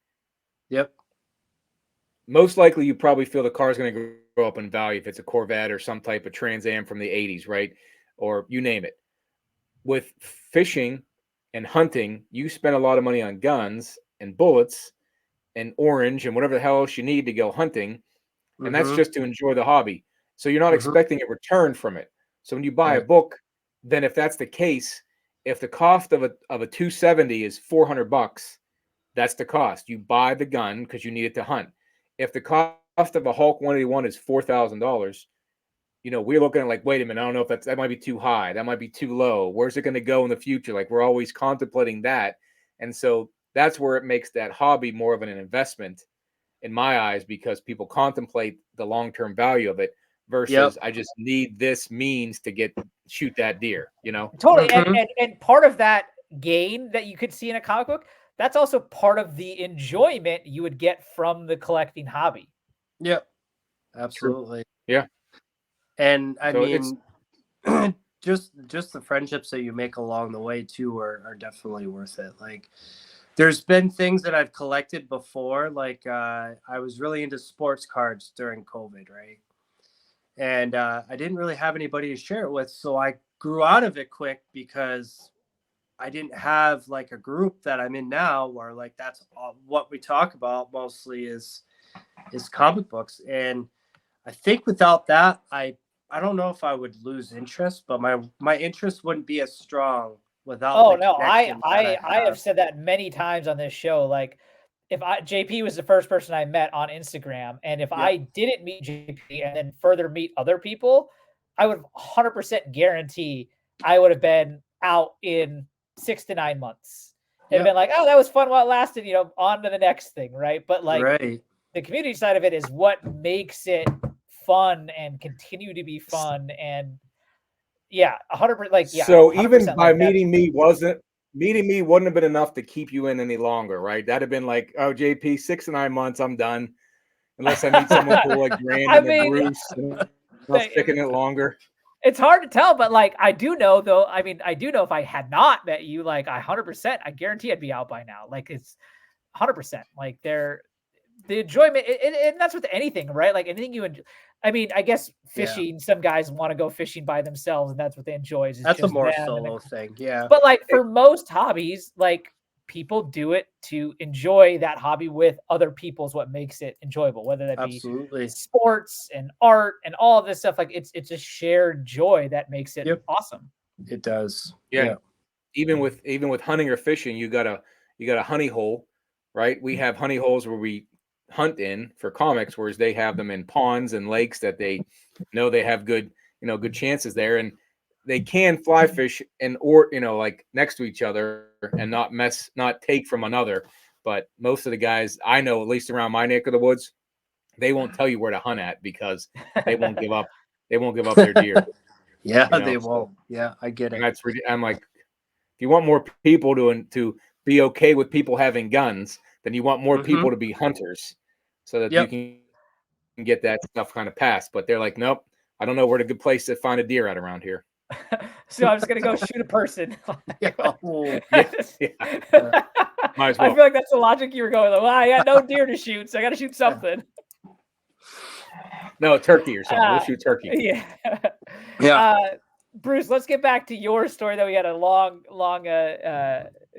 most likely you probably feel the car is going to go up in value if it's a Corvette or some type of Trans Am from the 80s, right? Or you name it. With fishing and hunting, you spend a lot of money on guns and bullets and orange and whatever the hell else you need to go hunting. And that's just to enjoy the hobby. So you're not expecting a return from it. So when you buy a book, then if that's the case, if the cost of a 270 is $400, that's the cost. You buy the gun because you need it to hunt. If the cost of a Hulk 181 is $4,000, we're looking at like, wait a minute, I don't know if that might be too high. That might be too low. Where's it going to go in the future? Like, we're always contemplating that. And so that's where it makes that hobby more of an investment in my eyes, because people contemplate the long-term value of it versus I just need this means to shoot that deer, Totally. And part of that gain that you could see in a comic book, that's also part of the enjoyment you would get from the collecting hobby. Yep. Absolutely. Yeah. And I mean, just the friendships that you make along the way too are definitely worth it. Like, there's been things that I've collected before. Like, I was really into sports cards during COVID, right? And I didn't really have anybody to share it with. So I grew out of it quick because I didn't have like a group that I'm in now where like that's what we talk about mostly is comic books. And I think without that, I don't know if I would lose interest, but my interest wouldn't be as strong without. Oh no, I have said that many times on this show. Like, if JP was the first person I met on Instagram, and if I didn't meet JP and then further meet other people, I would 100% guarantee I would have been out in 6 to 9 months. It'd have been like, oh, that was fun while it lasted, on to the next thing, right? But like the community side of it is what makes it fun and continue to be fun. And 100%. Like, so even by meeting me wouldn't have been enough to keep you in any longer, right? That'd have been like, oh, JP, 6 to 9 months, I'm done. Unless I meet someone cool like Brandon or Bruce, and I'll stick in it longer. It's hard to tell, but like, I do know though. I mean, I do know if I had not met you, like 100%, I guarantee I'd be out by now. Like, it's 100%. Like, the enjoyment, and that's with anything, right? Like, anything you enjoy. I mean, I guess fishing, some guys want to go fishing by themselves and that's what they enjoy. That's a more solo thing. Yeah. But like, for most hobbies, like, people do it to enjoy that hobby with other people is what makes it enjoyable, whether that be sports and art and all of this stuff. Like, it's a shared joy that makes it awesome. It does. Yeah. Even with hunting or fishing, you got a honey hole, right? We have honey holes where we hunt in for comics, whereas they have them in ponds and lakes that they know they have good, good chances there. And they can fly fish and or like next to each other and not take from another. But most of the guys I know, at least around my neck of the woods, they won't tell you where to hunt at because they won't give up. They won't give up their deer. Yeah, they won't. Yeah, I get And it. I'm like, if you want more people to be okay with people having guns, then you want more people to be hunters, so that you can get that stuff kind of passed. But they're like, nope, I don't know where a good place to find a deer at around here. So I'm just gonna go shoot a person. Yeah. Might as I well. feel like that's the logic you were going. Like, well, I got no deer to shoot, so I got to shoot something. No, turkey or something. We'll shoot turkey. Yeah. Bruce, let's get back to your story. That we had a long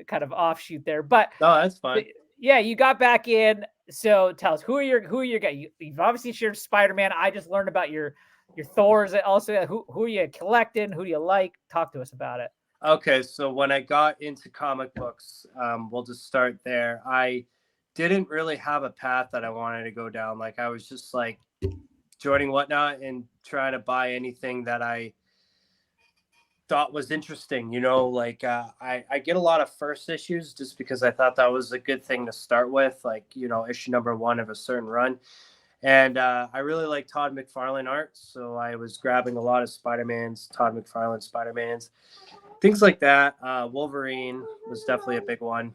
kind of offshoot there, but no, that's fine. Yeah, you got back in. So tell us, who are your guys? You've obviously shared Spider-Man. I just learned about your Thors. Also, who are you collecting? Who do you like? Talk to us about it. Okay, so when I got into comic books, we'll just start there. I didn't really have a path that I wanted to go down. Like I was just like joining Whatnot and trying to buy anything that I thought was interesting. Like I get a lot of first issues just because I thought that was a good thing to start with, like, issue number 1 of a certain run. And I really like Todd McFarlane art, so I was grabbing a lot of Spider-Mans, Todd McFarlane Spider-Mans, things like that. Wolverine was definitely a big one.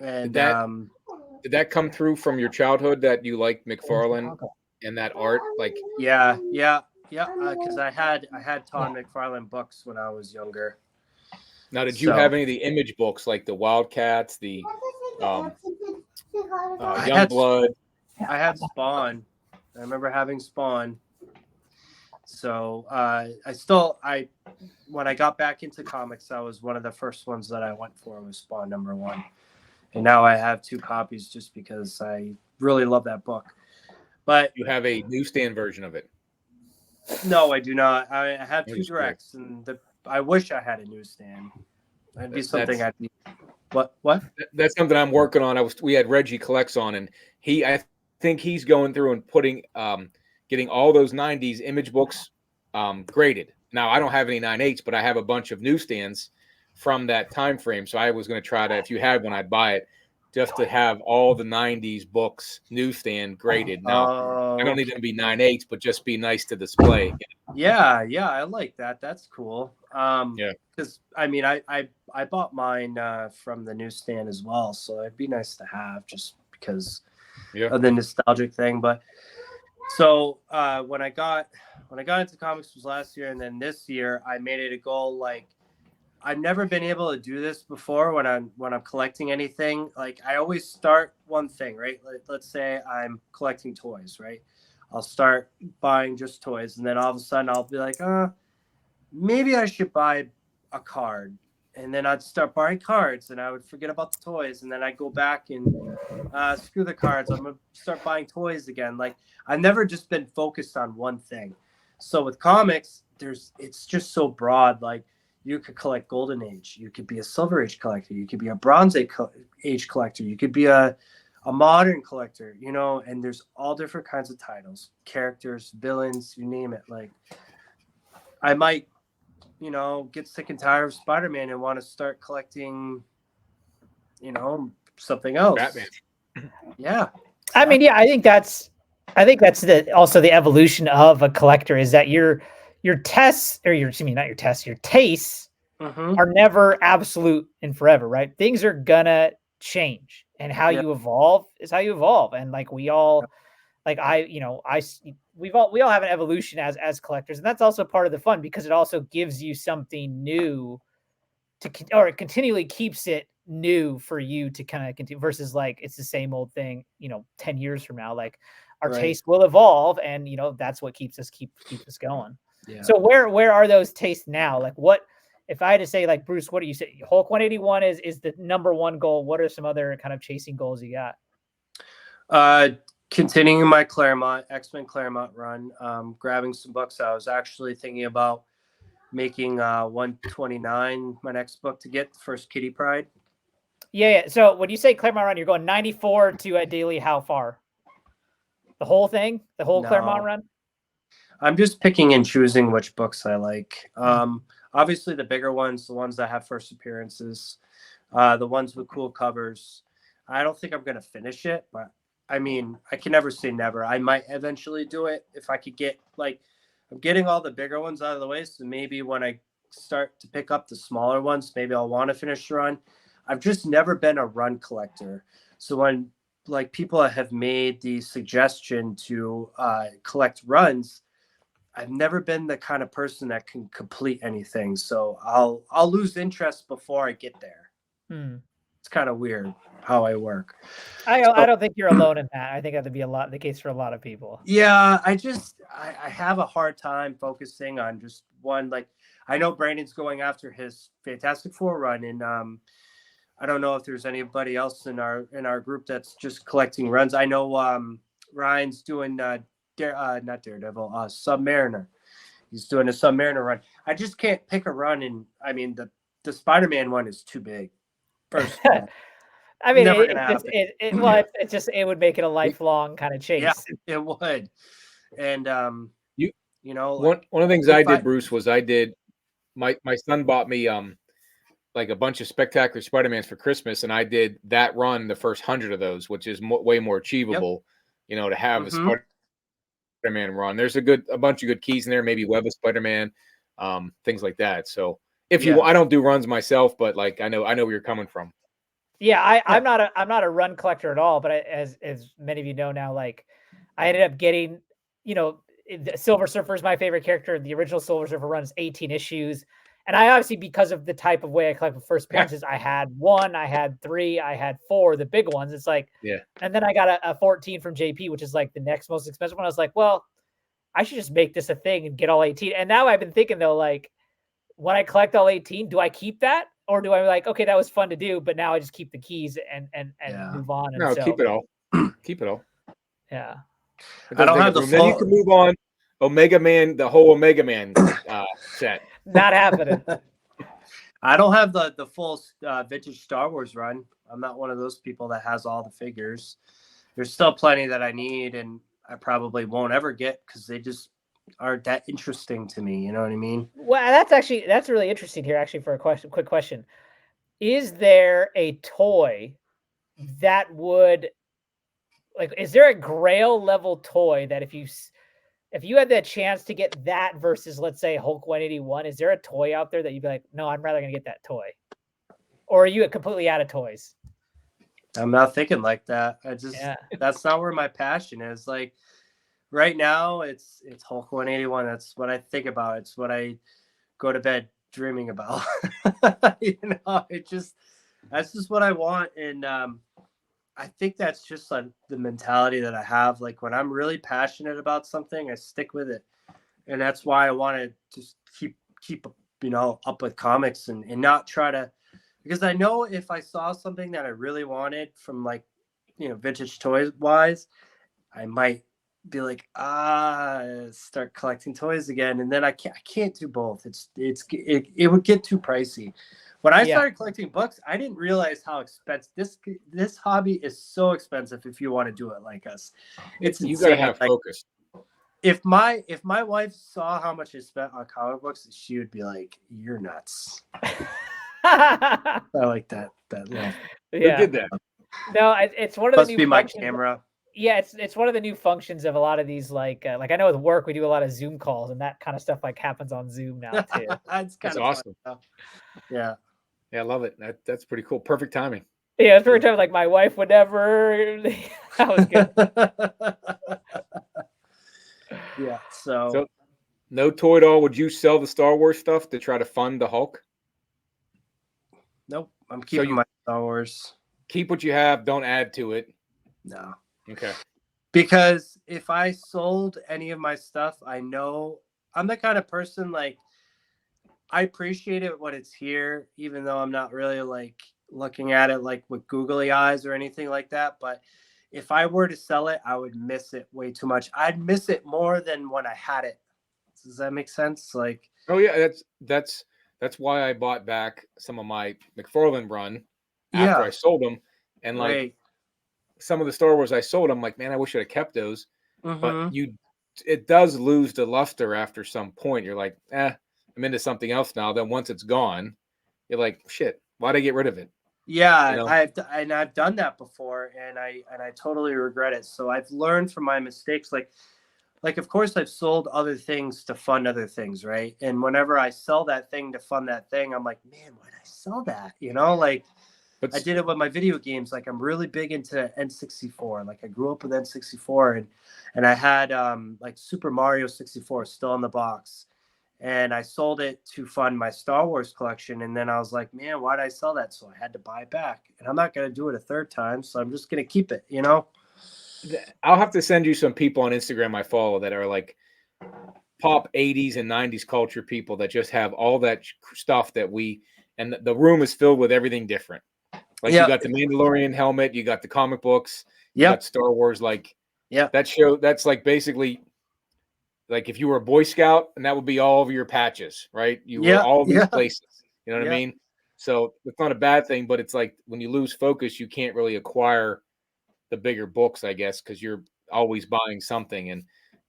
And did that come through from your childhood that you liked McFarlane and that art? Like, yeah, because I had Todd McFarlane books when I was younger. Now, did you have any of the Image books, like the Wildcats, the Youngblood? I had Spawn. I remember having Spawn. So when I got back into comics, that was one of the first ones that I went for, was Spawn number 1. And now I have 2 copies just because I really love that book. But you have a newsstand version of it? No, I do not. I have 2 directs, and I wish I had a newsstand. That'd be something I'd be. What? That's something I'm working on. We had Reggie Collects on, and I think he's going through and putting getting all those 90s Image books graded. Now, I don't have any 9/8, but I have a bunch of newsstands from that time frame. So I was going to try to, if you had one, I'd buy it just to have all the 90s books newsstand graded. Now, I don't need them to be 9/8, but just be nice to display. Yeah, I like that. That's cool. Yeah. Because I mean, I bought mine from the newsstand as well, so it'd be nice to have just because of the nostalgic thing. But so when I got into comics was last year, and then this year I made it a goal. Like, I've never been able to do this before when I'm collecting anything. Like, I always start one thing, right? Let's say I'm collecting toys, right? I'll start buying just toys, and then all of a sudden I'll be like, maybe I should buy a card. And then I'd start buying cards, and I would forget about the toys, and then I'd go back and screw the cards. I'm gonna start buying toys again. Like, I've never just been focused on one thing. So with comics, it's just so broad. Like, you could collect Golden Age, you could be a Silver Age collector, you could be a Bronze Age collector, you could be a modern collector, and there's all different kinds of titles, characters, villains, you name it. Like, I might, get sick and tired of Spider-Man and want to start collecting, something else. Batman. Yeah. I mean, yeah, I think that's also the evolution of a collector, is that your tastes, or your tastes are never absolute and forever, right? Things are gonna change, and how you evolve is how you evolve. And like we all, like we all have an evolution as collectors, and that's also part of the fun, because it also gives you something new or it continually keeps it new for you to kind of continue, versus like it's the same old thing 10 years from now. Like, our taste will evolve, and that's what keeps us going. Yeah. So where are those tastes now? Like, what if I had to say, like, Bruce, what do you say? Hulk 181 is the number 1 goal. What are some other kind of chasing goals you got? Continuing my X-Men Claremont run, grabbing some books. I was actually thinking about making 129 my next book to get, the first Kitty Pryde. Yeah. So when you say Claremont run, you're going 94 to ideally how far? The whole thing? The whole Claremont run? I'm just picking and choosing which books I like. Obviously the bigger ones, the ones that have first appearances, the ones with cool covers. I don't think I'm gonna finish it, but I mean, I can never say never. I might eventually do it if I could get like, I'm getting all the bigger ones out of the way. So maybe when I start to pick up the smaller ones, maybe I'll want to finish the run. I've just never been a run collector. So when like people have made the suggestion to collect runs, I've never been the kind of person that can complete anything. So I'll lose interest before I get there. It's kind of weird how I work. I don't think you're alone in that. I think that would be the case for a lot of people. Yeah, I have a hard time focusing on just one. Like I know Brandon's going after his Fantastic Four run, and I don't know if there's anybody else in our group that's just collecting runs. I know Ryan's doing not Daredevil, Submariner. He's doing a Submariner run. I just can't pick a run, and I mean the Spider-Man one is too big. First of all. I mean, Never it gonna happen. it would make it a lifelong kind of chase. Yeah, it would. And You know, one of the things I did, Bruce, was I did my son bought me like a bunch of Spectacular Spider-Mans for Christmas, and I did that run, the first 100 of those, which is way more achievable, you know, to have a Spider-Man run. There's a bunch of good keys in there, maybe Web of Spider-Man, things like that. So if you, I don't do runs myself, but like I know where you're coming from. Yeah, I'm not a run collector at all, but as many of you know now, like I ended up getting, you know, Silver Surfer is my favorite character. The original Silver Surfer runs 18 issues. And I obviously, because of the type of way I collect with first appearances, I had 1, I had 3, I had 4, the big ones. It's like, and then I got a 14 from JP, which is like the next most expensive one. I was like, well, I should just make this a thing and get all 18. And now I've been thinking though, like when I collect all 18, do I keep that? Or do I be like, okay, that was fun to do, but now I just keep the keys and move on? And No, so, keep it all. Keep it all. Yeah. I don't have the Then you can move on. Omega Man, the whole Omega Man set. Not happening. I don't have the full vintage Star Wars run. I'm not one of those people that has all the figures. There's still plenty that I need, and I probably won't ever get because they just aren't that interesting to me. You know what I mean? Well, that's really interesting here. Actually, for a quick question, is there a toy that would like? Is there a Grail level toy that if you had the chance to get that versus, let's say, Hulk 181, is there a toy out there that you'd be like, no, I'm rather going to get that toy? Or are you completely out of toys? I'm not thinking like that. That's not where my passion is. Like right now, it's Hulk 181. That's what I think about. It's what I go to bed dreaming about. You know, that's just what I want. And I think that's just like the mentality that I have. Like when I'm really passionate about something, I stick with it. And that's why I want to just keep, you know, up with comics and not try to, because I know if I saw something that I really wanted from like, you know, vintage toys wise, I might be like, start collecting toys again. And then I can't do both. It would get too pricey. When I started collecting books, I didn't realize how expensive this hobby is. So expensive if you want to do it like us. It's you insane. gotta have focus. If my wife saw how much I spent on comic books, she would be like, "You're nuts." I like that. Yeah. Who did that? No, it's one of the new. Must be my camera. Yeah, it's one of the new functions of a lot of these. Like I know with work we do a lot of Zoom calls and that kind of stuff. Like happens on Zoom now too. That's awesome. Yeah. Yeah, I love it. That's pretty cool. Perfect timing. Yeah, it's perfect timing. Like my wife would never. That was good. Yeah. So no toy at all. Would you sell the Star Wars stuff to try to fund the Hulk? Nope. I'm keeping my Star Wars. Keep what you have. Don't add to it. No. Okay. Because if I sold any of my stuff, I know I'm the kind of person like I appreciate it when it's here, even though I'm not really like looking at it like with googly eyes or anything like that. But if I were to sell it, I would miss it way too much. I'd miss it more than when I had it. Does that make sense? Like, oh yeah, that's why I bought back some of my McFarlane run after I sold them, and like some of the Star Wars I sold, I'm like, man, I wish I'd have kept those. But you it does lose the luster after some point. You're like, I'm into something else now. Then once it's gone, you're like, shit, why'd I get rid of it? Yeah, You know? I've done that before, and I totally regret it. So I've learned from my mistakes. Like of course I've sold other things to fund other things, right? And whenever I sell that thing to fund that thing, I'm like, man, why did I sell that? You know, like But I did it with my video games. Like I'm really big into N64. Like I grew up with N64, and I had like Super Mario 64 still in the box. And I sold it to fund my Star Wars collection. And then I was like, man, why did I sell that? So I had to buy it back. And I'm not going to do it a third time. So I'm just going to keep it, you know? I'll have to send you some people on Instagram I follow that are like pop 80s and 90s culture people that just have all that stuff that and the room is filled with everything different. Like you got the Mandalorian helmet, you got the comic books, you got Star Wars. Like that's like basically like if you were a Boy Scout and that would be all over your patches, right? You were all these places, you know what I mean? So it's not a bad thing, but it's like when you lose focus, you can't really acquire the bigger books, I guess, because you're always buying something.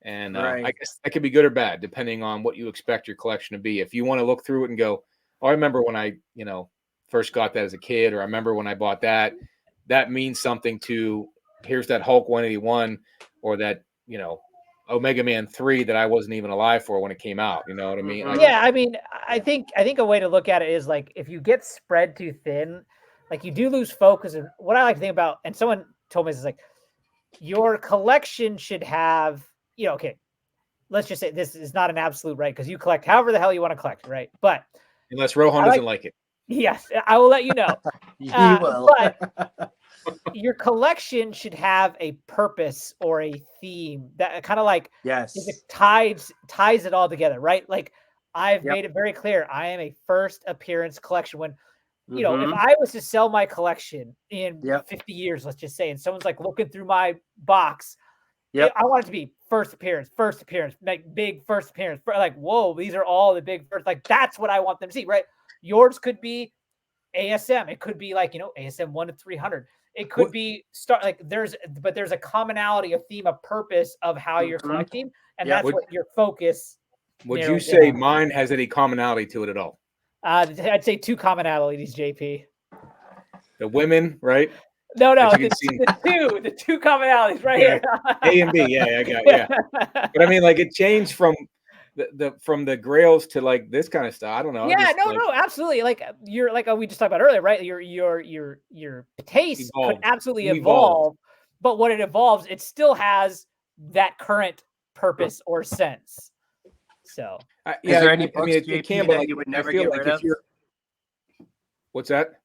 And Right. I guess that could be good or bad, depending on what you expect your collection to be. If you want to look through it and go, oh, I remember when I, first got that as a kid, or I remember when I bought that, that means something to, here's that Hulk 181 or that, Omega Man 3 that I wasn't even alive for when it came out. You know what I mean? Mhm. Yeah, I mean, I think a way to look at it is like if you get spread too thin, like you do lose focus. And what I like to think about, and someone told me this is like your collection should have, okay, let's just say this is not an absolute right because you collect however the hell you want to collect, right? But unless Rohan doesn't like it. Yes, I will let you know. He will. But your collection should have a purpose or a theme that kind of like it ties it all together, right? Like I've made it very clear I am a first appearance collection. When if I was to sell my collection in 50 years, let's just say, and someone's like looking through my box, I want it to be first appearance, like big first appearance. Like, whoa, these are all the big first. Like that's what I want them to see, right? Yours could be ASM. It could be like, ASM 1 to 300. It could be there's a commonality, a theme, a purpose of how you're collecting. And that's what your focus. Would you say mine has any commonality to it at all? I'd say 2 commonalities, JP. The women, right? No, the two commonalities right here. A and B, I got. But I mean, like it changed from the grails to like this kind of stuff. I don't know. Yeah, no, absolutely. Like you're like we just talked about earlier, right? Your taste could absolutely evolve, but when it evolves, it still has that current purpose or sense. So, is there any books, it can, but like, you would never get rid of? What's that?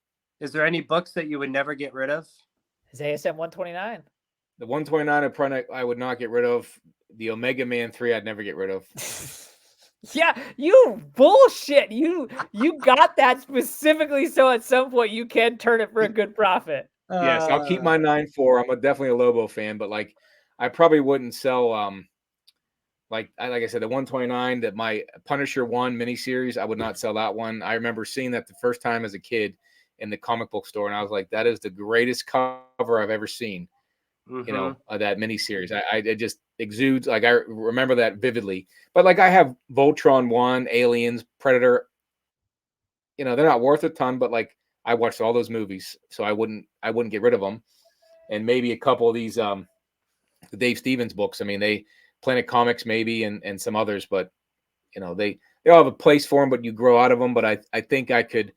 Is there any books that you would never get rid of? Is ASM 129? The 129 I would not get rid of. The Omega Man 3 I'd never get rid of. Yeah, you bullshit. You got that specifically so at some point you can turn it for a good profit. Yes, I'll keep my 9.4. I'm definitely a Lobo fan, but like I probably wouldn't sell like I said, the 129, that my Punisher 1 miniseries, I would not sell that one. I remember seeing that the first time as a kid in the comic book store, and I was like, that is the greatest cover I've ever seen. That miniseries. It just exudes, like I remember that vividly. But like I have Voltron 1, Aliens, Predator. They're not worth a ton, but like I watched all those movies, so I wouldn't get rid of them. And maybe a couple of these the Dave Stevens books. I mean, Planet Comics maybe, and some others, but they all have a place for them, but you grow out of them. But I think I could,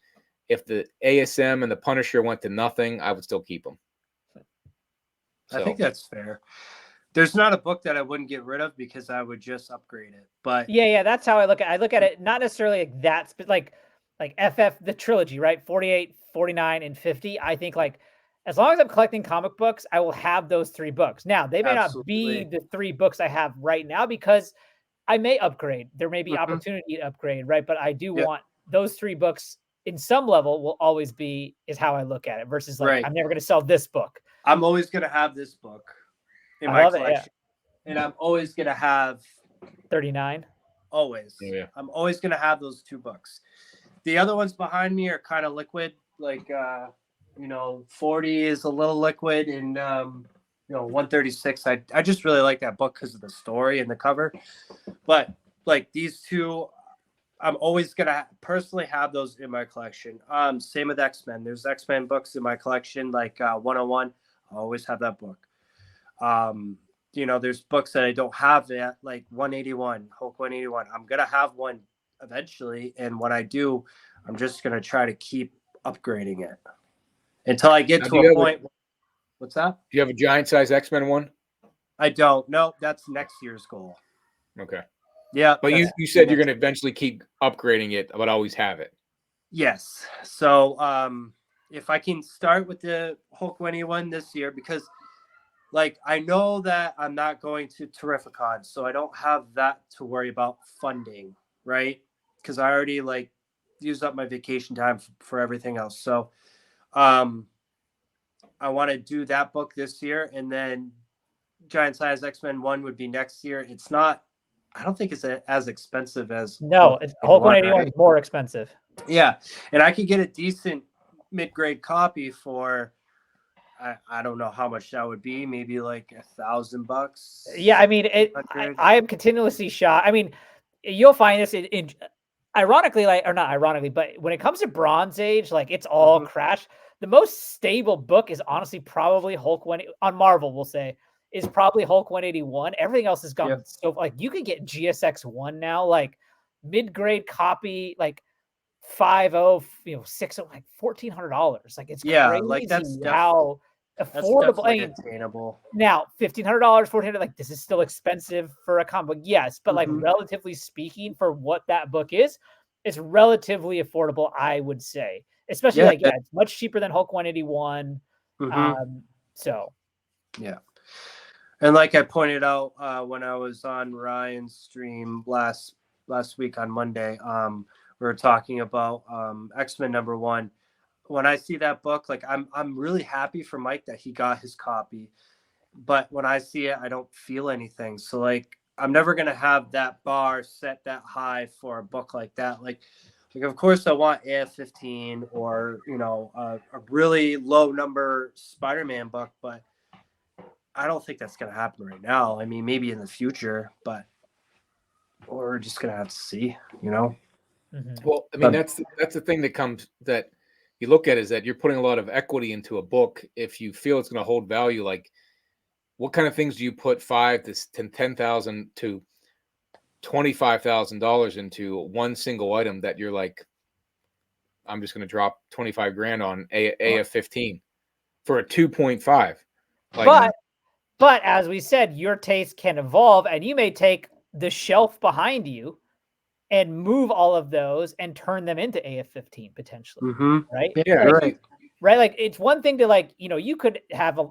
if the ASM and the Punisher went to nothing, I would still keep them. I think that's fair. There's not a book that I wouldn't get rid of because I would just upgrade it. But yeah, that's how I look at it. I look at it not necessarily like that, but like FF the trilogy, right? 48, 49, and 50. I think like as long as I'm collecting comic books, I will have those 3 books. Now they may not be the 3 books I have right now because I may upgrade. There may be opportunity to upgrade, right? But I do want those 3 books in some level will always be is how I look at it versus like I'm never going to sell this book. I'm always going to have this book in my collection. And I'm always going to have 39. Always. Yeah. I'm always going to have those 2 books. The other ones behind me are kind of liquid. Like, 40 is a little liquid. And 136. I just really like that book because of the story and the cover. But like these two, I'm always gonna personally have those in my collection. Same with X-Men. There's X-Men books in my collection, like 101. I always have that book. There's books that I don't have yet, like 181, Hulk 181. I'm gonna have one eventually, and when I do, I'm just gonna try to keep upgrading it until I get Now, to a point. What's that? Do you have a giant size X-Men one? I don't. No, that's next year's goal. Okay. Yeah, But you said you're going to eventually keep upgrading it, but always have it. Yes. So if I can start with the Hulk 181 this year, because like I know that I'm not going to Terrificon, so I don't have that to worry about funding, right? Because I already like used up my vacation time for everything else. So I want to do that book this year, and then Giant Size X-Men 1 would be next year. It's not, I don't think it's as expensive as Hulk 181 is more expensive. Yeah, and I could get a decent mid-grade copy for I don't know how much that would be, maybe like $1,000. Yeah, I mean, I am continuously shocked. I mean, you'll find this in ironically, like, or not ironically, but when it comes to Bronze Age, like it's all crash. The most stable book is honestly probably Hulk 1 on Marvel, we'll say, is probably Hulk 181. Everything else has gone so like you can get GSX 1 now, like mid-grade copy, like 50, 60, like $1,400. Like it's crazy like that's how affordable. Attainable. Now $1,500, $1,400, like this is still expensive for a comic book, yes, but like relatively speaking, for what that book is, it's relatively affordable, I would say. Especially it's much cheaper than Hulk 181. So yeah. And like I pointed out when I was on Ryan's stream last week on Monday, we were talking about X-Men #1. When I see that book, like I'm really happy for Mike that he got his copy, but when I see it, I don't feel anything. So like I'm never gonna have that bar set that high for a book like that. Like of course I want AF-15 or a really low number Spider-Man book, but I don't think that's gonna happen right now. I mean, maybe in the future, but we're just gonna have to see. Well, I mean, that's the thing that you look at, is that you're putting a lot of equity into a book. If you feel it's going to hold value, like what kind of things do you put $5,000 to $10,000 to $25,000 into one single item that you're like, I'm just going to drop 25 grand on AF-15 for a 2.5. But as we said, your taste can evolve, and you may take the shelf behind you and move all of those and turn them into AF-15 potentially, right? Yeah, right. Like it's one thing to like, you could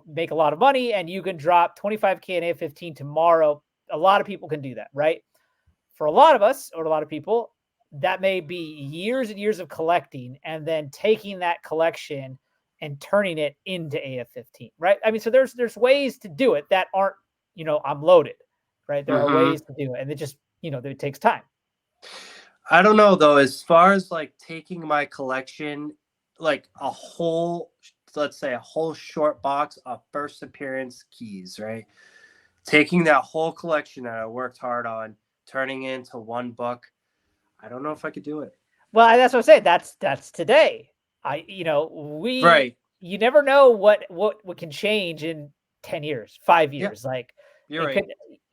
make a lot of money and you can drop 25K in AF-15 tomorrow. A lot of people can do that, right? For a lot of us or a lot of people, that may be years and years of collecting and then taking that collection and turning it into AF-15, right? I mean, so there's ways to do it that aren't, I'm loaded, right? There are ways to do it, and it just, it takes time. I don't know though, as far as like taking my collection, like let's say a whole short box of first appearance keys, right? Taking that whole collection that I worked hard on, turning it into one book. I don't know if I could do it. Well, that's what I'm saying. That's today. You never know what can change in 10 years, 5 years. Yeah. Like you're right.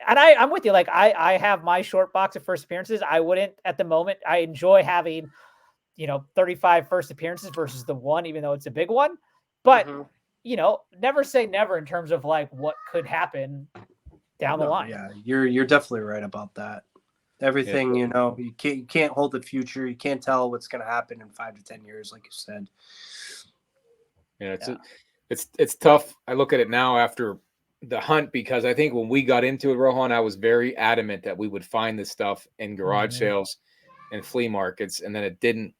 And I'm with you. Like I have my short box of first appearances. I wouldn't at the moment. I enjoy having, 35 first appearances versus the one, even though it's a big one. But never say never in terms of like what could happen down the line. Yeah, you're definitely right about that. Everything, you can't hold the future. You can't tell what's going to happen in 5 to 10 years, like you said. Yeah, it's tough. I look at it now after the hunt, because I think when we got into it, Rohan, I was very adamant that we would find this stuff in garage sales and flea markets, and then it didn't.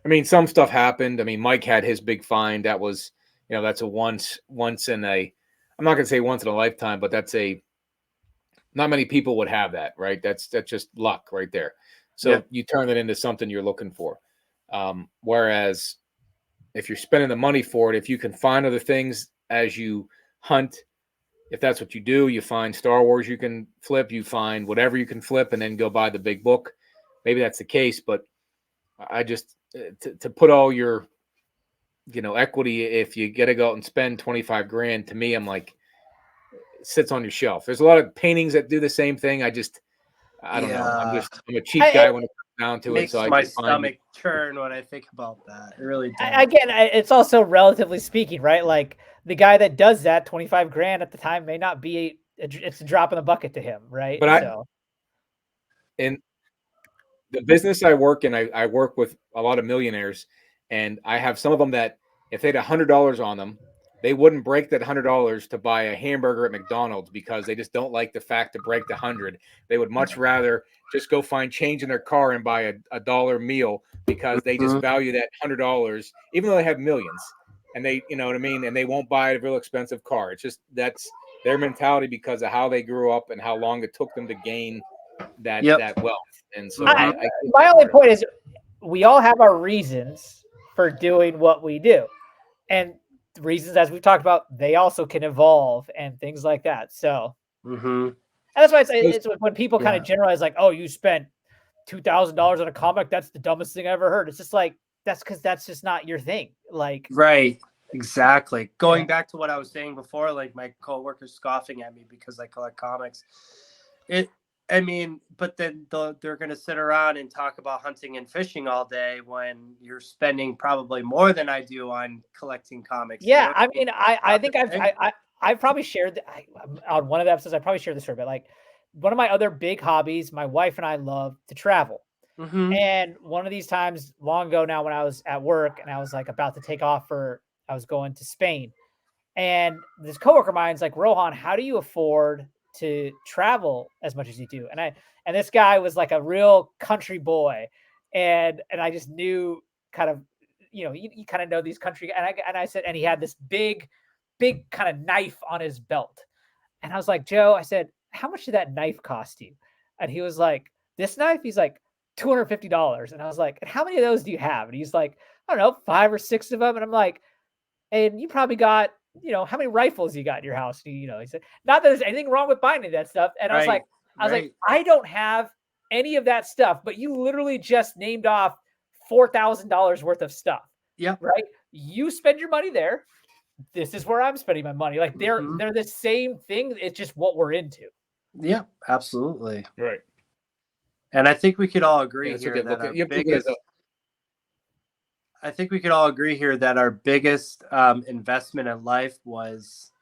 I mean, some stuff happened. I mean, Mike had his big find. That was, that's a once in a, I'm not going to say once in a lifetime, but not many people would have that, right? That's just luck right there. So you turn it into something you're looking for. Whereas if you're spending the money for it, if you can find other things as you hunt if that's what you do, you find Star Wars you can flip, you find whatever you can flip, and then go buy the big book. Maybe that's the case, but I just to put all your equity, if you get to go out and spend 25 grand, to me, I'm like, it sits on your shelf. There's a lot of paintings that do the same thing. I don't know. I'm a cheap guy when it comes down to it. Makes So my I just stomach churn when I think about that. It really does. Again, it's also relatively speaking, right? Like the guy that does that 25 grand at the time may not be it's a drop in the bucket to him, right? But in the business I work in, I work with a lot of millionaires, and I have some of them that if they had $100 on them, they wouldn't break that $100 to buy a hamburger at McDonald's because they just don't like the fact to break the 100. They would much rather just go find change in their car and buy a dollar meal because they just value that $100, even though they have millions. And they, you know what I mean? And they won't buy a real expensive car. It's just that's their mentality because of how they grew up and how long it took them to gain that wealth. And so my only point is we all have our reasons for doing what we do. And the reasons, as we've talked about, they also can evolve and things like that. So and that's why it's when people kind of generalize like, oh, you spent $2,000 on a comic, that's the dumbest thing I ever heard. It's just like, that's because that's just not your thing. Like, right. Exactly. Going back to what I was saying before, like my coworkers scoffing at me because I collect comics. But then they're going to sit around and talk about hunting and fishing all day when you're spending probably more than I do on collecting comics. Yeah. I mean, I think I've probably shared on one of the episodes, I probably shared this story, but like one of my other big hobbies, my wife and I love to travel. And one of these times long ago now when I was at work and I was like about to take off I was going to Spain, and this coworker of mine's like, Rohan, how do you afford to travel as much as you do? And this guy was like a real country boy. And I just knew kind of, you kind of know these country. And I said, and he had this big kind of knife on his belt. And I was like, Joe, I said, how much did that knife cost you? And he was like, this knife? He's like, $250. And I was like, and how many of those do you have? And he's like, I don't know, 5 or 6 of them. And I'm like, and you probably got, how many rifles you got in your house? He said, not that there's anything wrong with buying that stuff. And I was like, I don't have any of that stuff, but you literally just named off $4,000 worth of stuff. Yeah. Right. You spend your money there. This is where I'm spending my money. Like they're the same thing. It's just what we're into. Yeah, absolutely. Right. And I think we could all agree here that I think we could all agree here that our biggest investment in life was.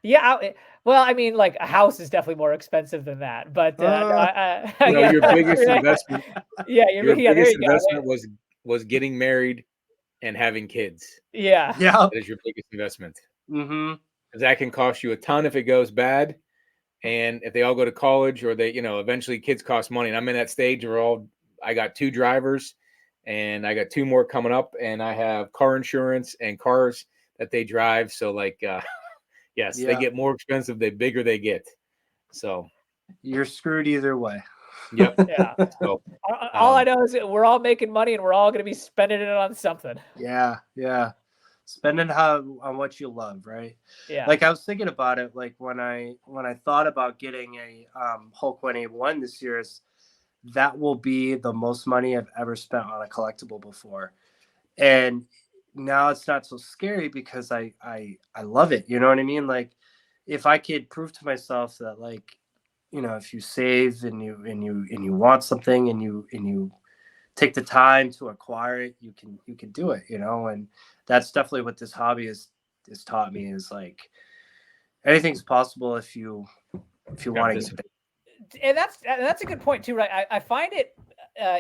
Yeah. Well, I mean, like a house is definitely more expensive than that, but your biggest investment. Yeah, your biggest investment was getting married and having kids. Yeah. That is your biggest investment. Because that can cost you a ton if it goes bad, and if they all go to college or they, eventually kids cost money. And I'm in that stage where I got 2 drivers and I got 2 more coming up, and I have car insurance and cars that they drive. So like, yes, they get more expensive the bigger they get. So you're screwed either way. Yep. Yeah. So, all I know is that we're all making money and we're all going to be spending it on something. Yeah. Yeah. Spending on what you love. Right. Yeah. Like I was thinking about it, like when I thought about getting a Hulk 181 this year, that will be the most money I've ever spent on a collectible before. And now it's not so scary because I love it. You know what I mean? Like if I could prove to myself that, like, if you save and you want something and you take the time to acquire it, you can do it, and that's definitely what this hobby has taught me, is like anything's possible if you want to get it. And that's a good point too, right? I find it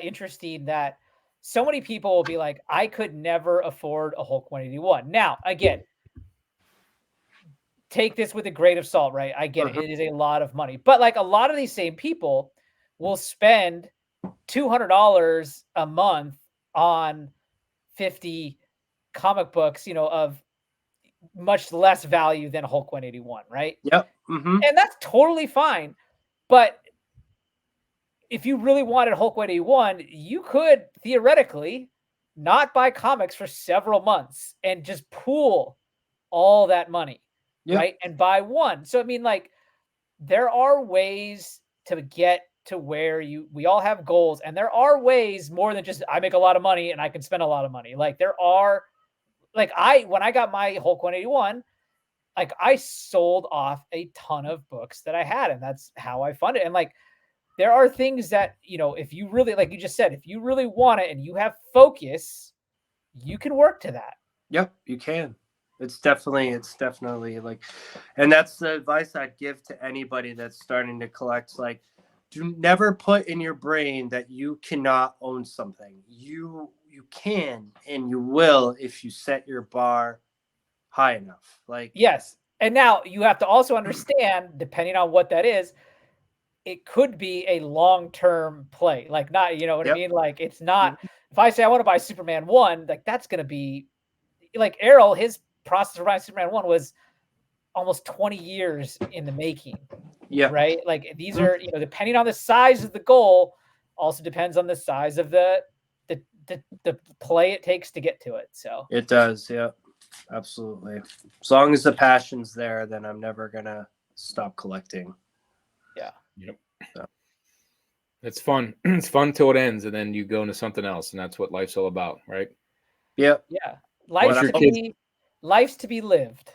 interesting that so many people will be like, I could never afford a Hulk 181. Now, again, take this with a grain of salt, right? I get it. It is a lot of money. But like a lot of these same people will spend $200 a month on 50 comic books, of much less value than Hulk 181, right? Yep. And that's totally fine. But if you really wanted Hulk 181, you could theoretically not buy comics for several months and just pool all that money, Yep. right? And buy one. So I mean, like, there are ways to get to where we all have goals, and there are ways more than just I make a lot of money and I can spend a lot of money. Like there are, like when I got my Hulk 181, like I sold off a ton of books that I had, and that's how I funded it. And like there are things that, if you really, like you just said, if you really want it and you have focus, you can work to that. Yep, you can. It's definitely like, and that's the advice I'd give to anybody that's starting to collect. Like, do never put in your brain that you cannot own something. You can and you will if you set your bar high enough. Like, yes. And now you have to also understand, depending on what that is, it could be a long-term play. Like not, you know what I mean? Like it's not, if I say I want to buy Superman 1, like that's going to be like Errol, his process for buying Superman 1 was almost 20 years in the making. yeah. Right. Like these are, depending on the size of the goal, also depends on the size of the play it takes to get to it. So It does. Yeah, absolutely. As long as the passion's there, then I'm never going to stop collecting. Yeah. Yep. So. It's fun. It's fun till it ends, and then you go into something else, and that's what life's all about, right? Yep. Yeah. Life's to be lived.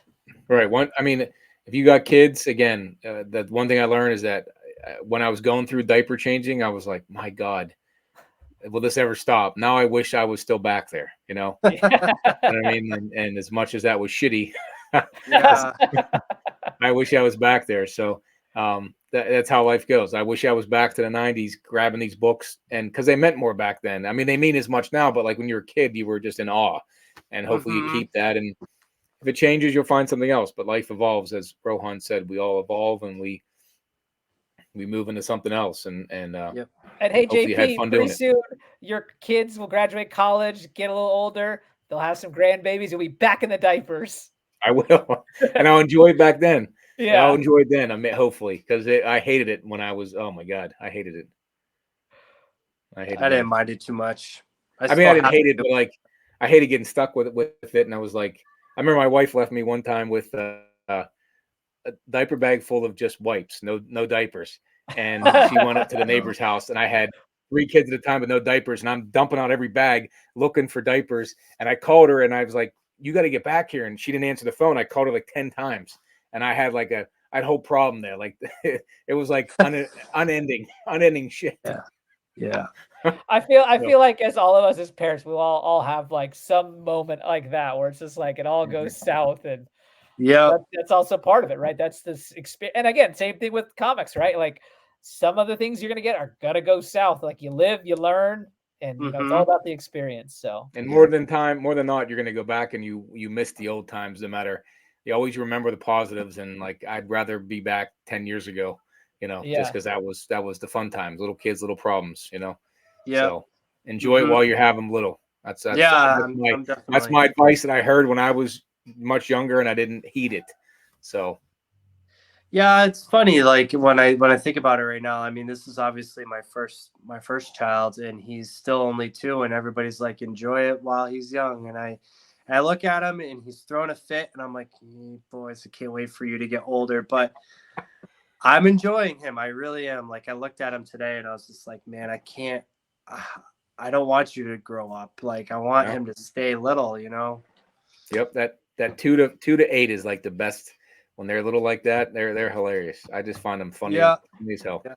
Right. I mean, if you got kids, again, the one thing I learned is that when I was going through diaper changing, I was like, my God, will this ever stop? Now I wish I was still back there, You know what I mean? And as much as that was shitty, Yeah. I wish I was back there. So that's how life goes. I wish I was back to the 90s grabbing these books, and because they meant more back then. I mean, they mean as much now, but like when you were a kid, you were just in awe, and hopefully you keep that. And if it changes, you'll find something else. But life evolves, as Rohan said. We all evolve, and we move into something else. And And hey, JP, pretty soon your kids will graduate college, get a little older. They'll have some grandbabies. You'll be back in the diapers. I will, and I'll enjoy it back then. Yeah, I'll enjoy it then. I mean, hopefully, because I hated it when I was. Oh my God, I hated it. I didn't mind it too much. I mean, I didn't hate it, but like I hated getting stuck with it. And I was like, I remember my wife left me one time with a diaper bag full of just wipes, no diapers. And she went up to the neighbor's house, and I had 3 kids at a time with no diapers, and I'm dumping out every bag looking for diapers. And I called her, and I was like, "You got to get back here." And she didn't answer the phone. I called her like 10 times, and I had like I had a whole problem there. Like it was like unending shit. Yeah. I feel like as all of us as parents, we all have like some moment like that where it's just like it all goes south, and that's also part of it, right? That's this experience. And again, same thing with comics, right? Like some of the things you're gonna get are gonna go south. Like you live, you learn, and it's all about the experience. So and more than not, you're gonna go back and you miss the old times. No matter, you always remember the positives. And like I'd rather be back 10 years ago, just because that was the fun times, little kids, little problems, Yeah. So enjoy it while you have them little. That's my advice that I heard when I was much younger, and I didn't heed it. So yeah, it's funny. Like when I think about it right now, I mean, this is obviously my first child, and he's still only 2, and everybody's like, enjoy it while he's young. And I look at him, and he's throwing a fit, and I'm like, hey, boys, I can't wait for you to get older. But I'm enjoying him. I really am. Like I looked at him today, and I was just like, man, I don't want you to grow up. Like I want him to stay little, Yep, that 2 to 8 is like the best when they're little like that. They're hilarious. I just find them funny. Yeah, as hell. Yeah.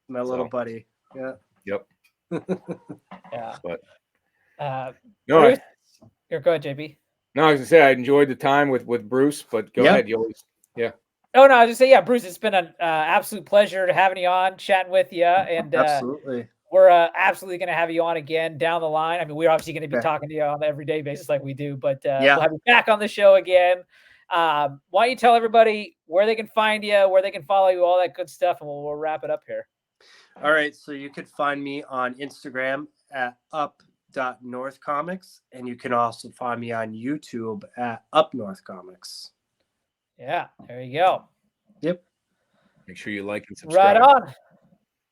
My little buddy. Yeah. Yep. Yeah. But Bruce, go ahead, JB. No, I was gonna say I enjoyed the time with Bruce, but go ahead. You always, Oh no, I was just say, Bruce, it's been an absolute pleasure having you on, chatting with you, and absolutely. We're absolutely going to have you on again down the line. I mean, we're obviously going to be talking to you on an everyday basis like we do, but we'll have you back on the show again. Why don't you tell everybody where they can find you, where they can follow you, all that good stuff, and we'll wrap it up here. All right. So you could find me on Instagram at up.northcomics, and you can also find me on YouTube at upnorthcomics. Yeah, there you go. Yep. Make sure you like and subscribe. Right on.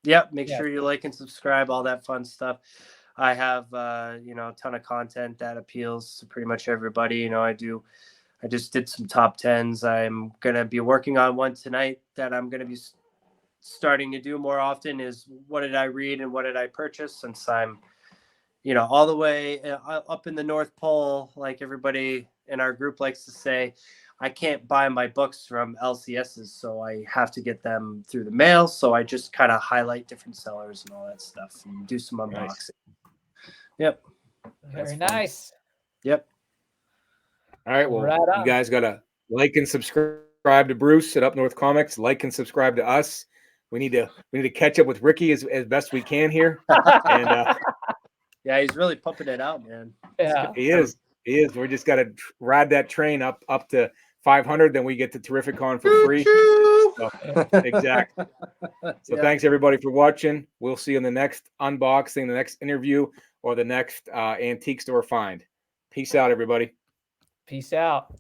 Yep. Make sure you like and subscribe, all that fun stuff. I have, a ton of content that appeals to pretty much everybody. I do I just did some top 10s. I'm going to be working on one tonight that I'm going to be starting to do more often is what did I read and what did I purchase, since I'm, all the way up in the North Pole, like everybody in our group likes to say. I can't buy my books from LCSs, so I have to get them through the mail. So I just kind of highlight different sellers and all that stuff and do some unboxing. Nice. Yep. Very That's fun. nice. Yep. All right. Well, Right you on. guys got to like and subscribe to Bruce at Up North Comics. Like and subscribe to us. We need to catch up with Ricky as best we can here. And yeah, he's really pumping it out, man. Yeah. he is. We just got to ride that train up to 500. Then we get to Terrificon for free. So, exactly. So thanks everybody for watching. We'll see you in the next unboxing, the next interview, or the next antique store find. Peace out, everybody. Peace out.